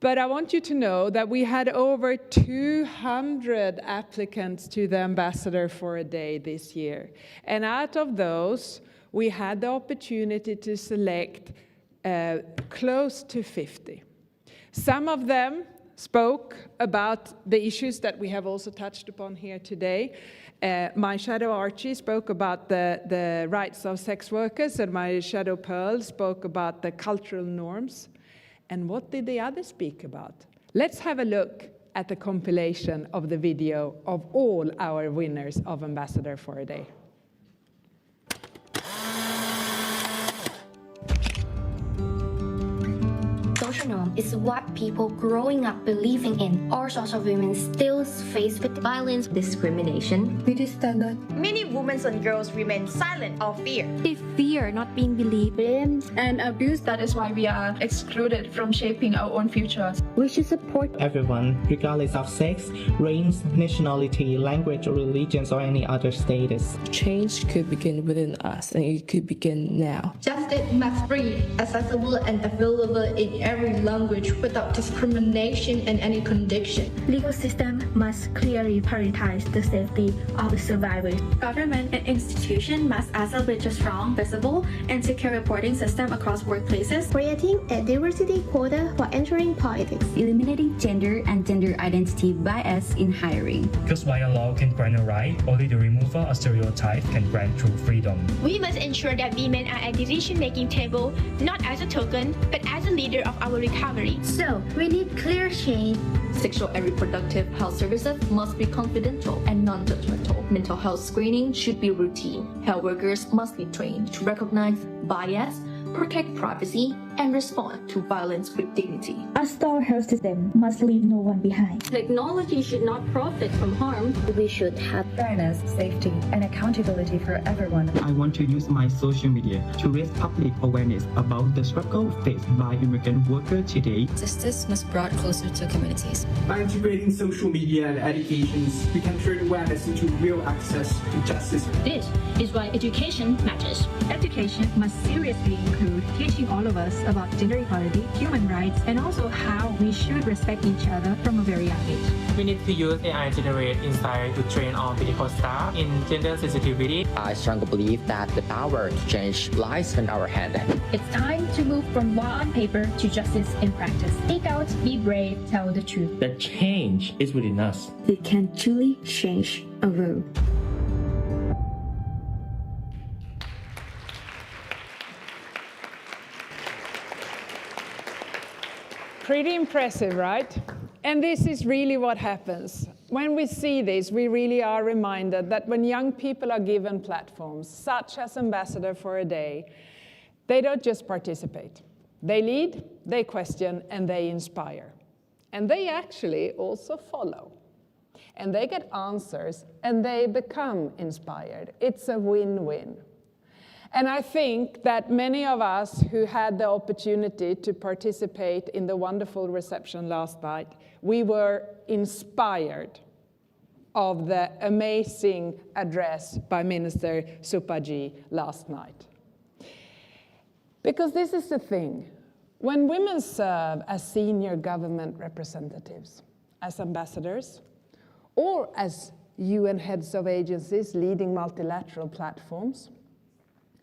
But I want you to know that we had over 200 applicants to the Ambassador for a Day this year. And out of those, we had the opportunity to select close to 50. Some of them spoke about the issues that we have also touched upon here today. My shadow Archie spoke about the rights of sex workers, and my shadow Pearl spoke about the cultural norms. And what did the others speak about? Let's have a look at the compilation of the video of all our winners of Ambassador for a Day.
Social norm is what people growing up believing in. All sorts of women still faced with violence, discrimination, beauty standard.
Many women and girls remain silent or fear.
They fear not being believed, blamed,
and abused. That is why we are excluded from shaping our own futures.
We should support
everyone, regardless of sex, race, nationality, language, or religions, or any other status.
Change could begin within us, and it could begin now.
Justice must be free, accessible, and available in every language without discrimination and any condition.
Legal system must clearly prioritize the safety of the survivors.
Government and institution must establish a strong, visible, and secure reporting system across workplaces.
Creating a diversity quota for entering politics.
Eliminating gender and gender identity bias in hiring.
Because while a law can grant a right, only the removal of stereotypes can grant true freedom.
We must ensure that women are at decision-making table, not as a token, but as a leader of our recovery.
So, we need clear change.
Sexual and reproductive health services must be confidential and non-judgmental. Mental health screening should be routine. Health workers must be trained to recognize bias, protect privacy, and respond to violence with dignity.
A strong health system must leave no one behind.
Technology should not profit from harm.
We should have
fairness, safety, and accountability for everyone.
I want to use my social media to raise public awareness about the struggle faced by immigrant workers today.
Justice must be brought closer to communities.
By integrating social media and educations, we can turn awareness into real access to justice.
This is why education matters.
Education must seriously include teaching all of us about gender equality, human rights, and also how we should respect each other from a very young age.
We need to use AI generate insight to train our medical staff in gender sensitivity.
I strongly believe that the power to change lies in our hand.
It's time to move from law on paper to justice in practice. Speak out, be brave, tell the truth.
The change is within us.
We can truly change a world.
Pretty impressive, right? And this is really what happens. When we see this, we really are reminded that when young people are given platforms, such as Ambassador for a Day, they don't just participate. They lead, they question, and they inspire. And they actually also follow. And they get answers, and they become inspired. It's a win-win. And I think that many of us who had the opportunity to participate in the wonderful reception last night, we were inspired of the amazing address by Minister Supaji last night. Because this is the thing, when women serve as senior government representatives, as ambassadors, or as UN heads of agencies leading multilateral platforms,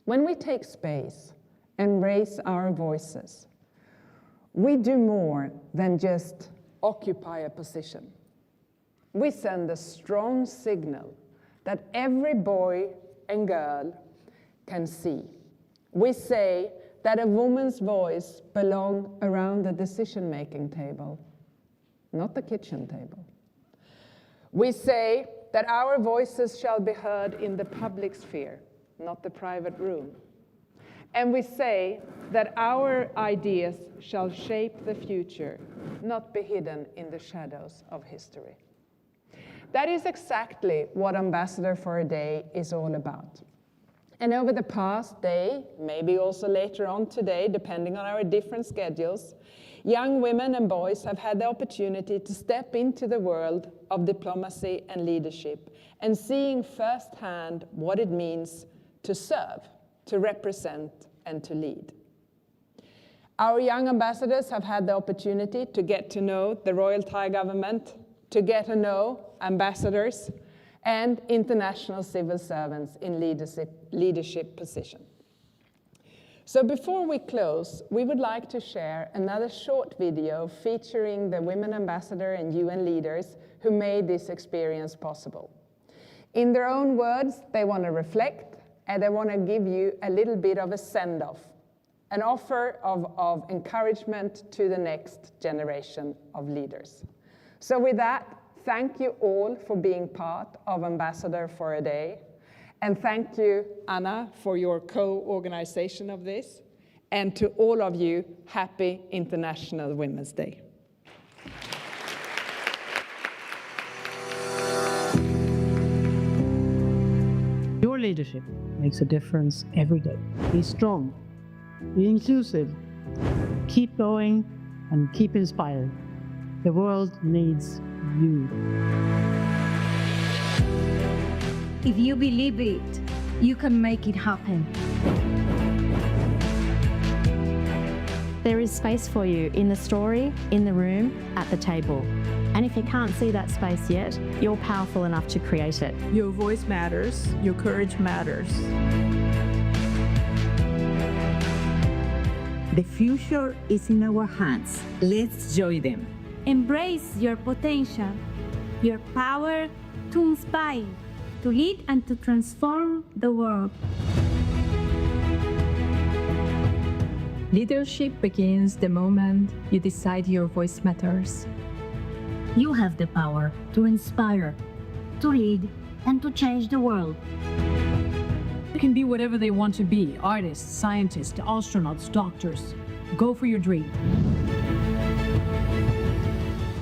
when we take space and raise our voices, we do more than just occupy a position. We send a strong signal that every boy and girl can see. We say that a woman's voice belongs around the decision-making table, not the kitchen table. We say that our voices shall be heard in the public sphere, not the private room. And we say that our ideas shall shape the future, not be hidden in the shadows of history. That is exactly what Ambassador for a Day is all about. And over the past day, maybe also later on today, depending on our different schedules, young women and boys have had the opportunity to step into the world of diplomacy and leadership and seeing firsthand what it means to serve, to represent, and to lead. Our young ambassadors have had the opportunity to get to know the Royal Thai government, to get to know ambassadors and international civil servants in leadership positions. So before we close, we would like to share another short video featuring the women ambassador and UN leaders who made this experience possible. In their own words, they want to reflect and they want to give you a little bit of a send-off, an offer of encouragement to the next generation of leaders. So with that, thank you all for being part of Ambassador for a Day. And thank you, Anna, for your co-organization of this. And to all of you, happy International Women's Day.
Your leadership makes a difference every day. Be strong, be inclusive, keep going, and keep inspiring. The world needs you.
If you believe it, you can make it happen.
There is space for you in the story, in the room, at the table. And if you can't see that space yet, you're powerful enough to create it.
Your voice matters, your courage matters.
The future is in our hands. Let's join them.
Embrace your potential, your power to inspire, to lead and to transform the world.
Leadership begins the moment you decide your voice matters.
You have the power to inspire, to lead, and to change the world.
They can be whatever they want to be, artists, scientists, astronauts, doctors. Go for your dream.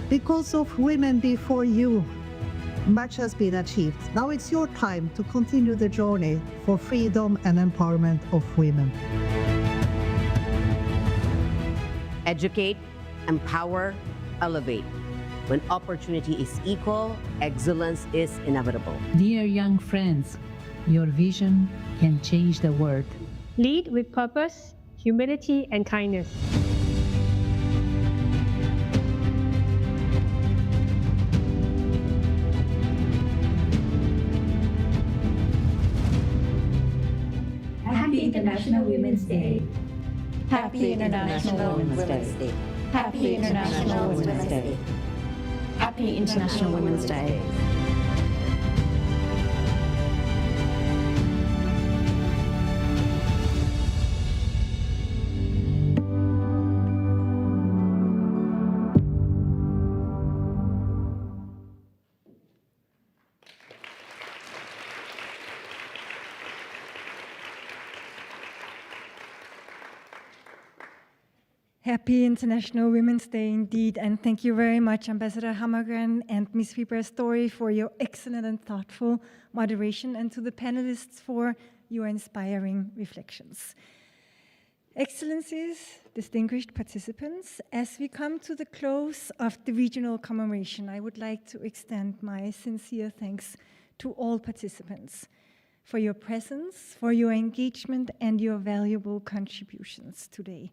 Because of women before you, much has been achieved. Now it's your time to continue the journey for freedom and empowerment of women.
Educate, empower, elevate. When opportunity is equal, excellence is inevitable.
Dear young friends, your vision can change the world.
Lead with purpose, humility, and kindness.
Happy International Women's Day.
Happy International Women's Day.
Happy International Women's Day. Happy International Women's Day.
Happy International Women's Day indeed, and thank you very much, Ambassador Hammargren and Ms. Wiberg-Story, for your excellent and thoughtful moderation, and to the panelists for your inspiring reflections. Excellencies, distinguished participants, as we come to the close of the regional commemoration, I would like to extend my sincere thanks to all participants for your presence, for your engagement, and your valuable contributions today.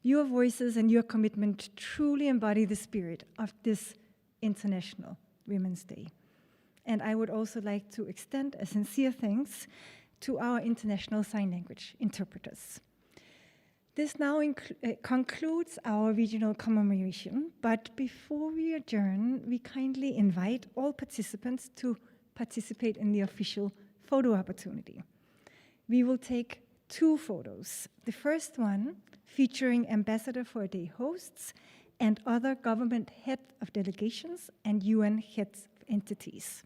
Your voices and your commitment truly embody the spirit of this International Women's Day. And I would also like to extend a sincere thanks to our International Sign Language interpreters. This now concludes our regional commemoration, but before we adjourn, we kindly invite all participants to participate in the official photo opportunity. We will take 2 photos. The first one featuring Ambassador for a Day hosts and other government heads of delegations and UN heads of entities.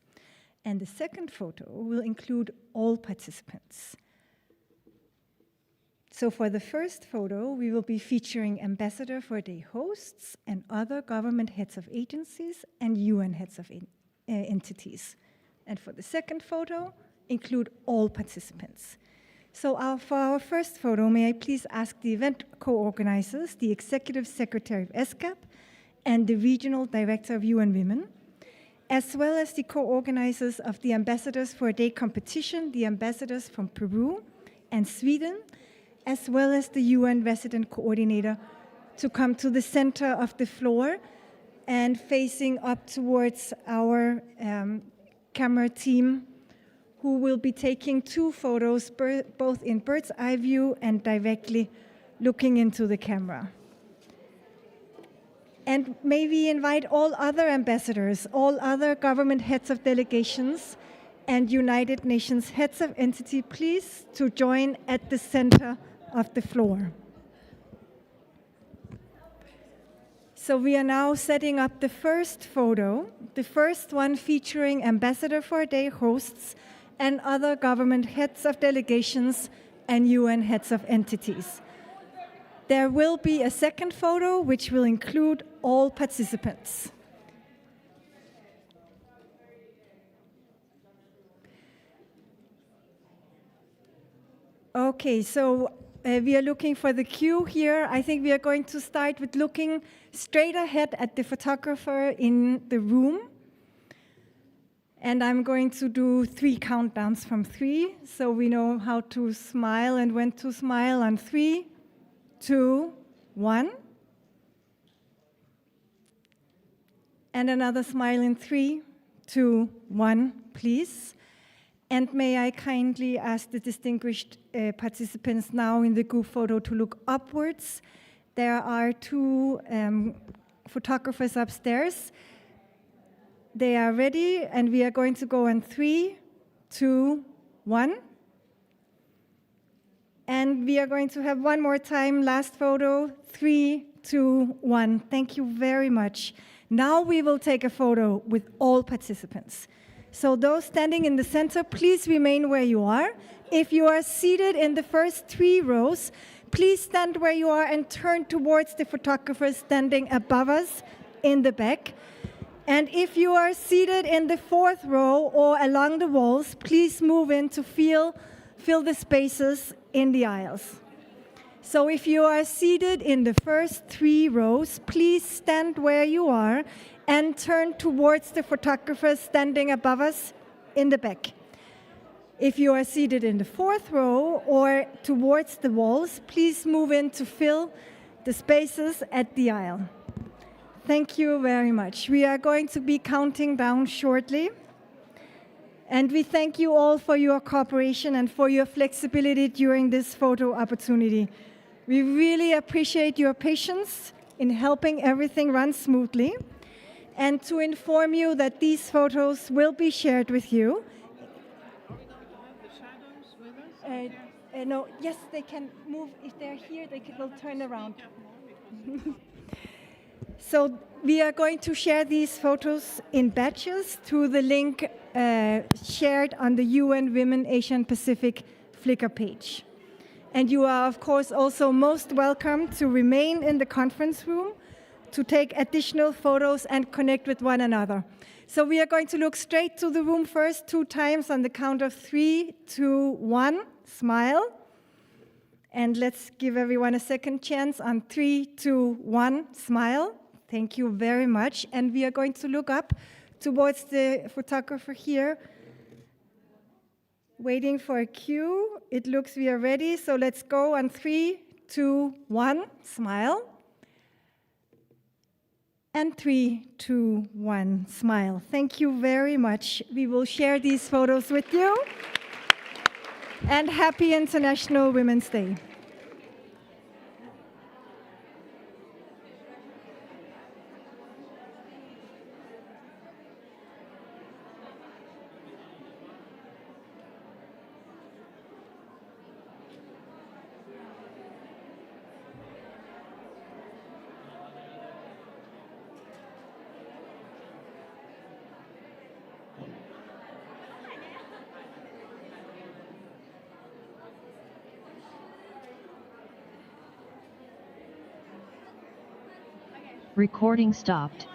And the second photo will include all participants. So for the first photo, we will be featuring Ambassador for a Day hosts and other government heads of agencies and UN heads of entities. And for the second photo, include all participants. So for our first photo, may I please ask the event co-organizers, the Executive Secretary of ESCAP and the Regional Director of UN Women, as well as the co-organizers of the Ambassadors for a Day competition, the ambassadors from Peru and Sweden, as well as the UN Resident Coordinator, to come to the center of the floor and facing up towards our camera team, who will be taking 2 photos, both in bird's eye view and directly looking into the camera. And may we invite all other ambassadors, all other government heads of delegations, and United Nations heads of entity, please, to join at the center of the floor. So we are now setting up the first photo, the first one featuring Ambassador for a Day hosts and other government heads of delegations and UN heads of entities. There will be a second photo which will include all participants. Okay, so we are looking for the cue here. I think we are going to start with looking straight ahead at the photographer in the room. And I'm going to do 3 countdowns from 3, so we know how to smile and when to smile on 3, 2, 1. And another smile in 3, 2, 1, please. And may I kindly ask the distinguished participants now in the group photo to look upwards. There are 2 photographers upstairs. They are ready, and we are going to go on 3, 2, 1. And we are going to have one more time, last photo, 3, 2, 1. Thank you very much. Now we will take a photo with all participants. So those standing in the center, please remain where you are. If you are seated in the first 3 rows, please stand where you are and turn towards the photographers standing above us in the back. And if you are seated in the 4th row or along the walls, please move in to fill the spaces in the aisles. So if you are seated in the first 3 rows, please stand where you are and turn towards the photographers standing above us in the back. If you are seated in the 4th row or towards the walls, please move in to fill the spaces at the aisle. Thank you very much. We are going to be counting down shortly. And we thank you all for your cooperation and for your flexibility during this photo opportunity. We really appreciate your patience in helping everything run smoothly. And to inform you that these photos will be shared with you. Are we going to have the shadows with us? No, yes, they can move. If they're here, they will turn around. So we are going to share these photos in batches through the link shared on the UN Women Asian Pacific Flickr page. And you are, of course, also most welcome to remain in the conference room to take additional photos and connect with one another. So we are going to look straight to the room first 2 times on the count of 3, 2, 1, smile. And let's give everyone a second chance on 3, 2, 1, smile. Thank you very much. And we are going to look up towards the photographer here, waiting for a cue. It looks we are ready, so let's go on 3, 2, 1, smile. And 3, 2, 1, smile. Thank you very much. We will share these photos with you. And happy International Women's Day.
Recording stopped.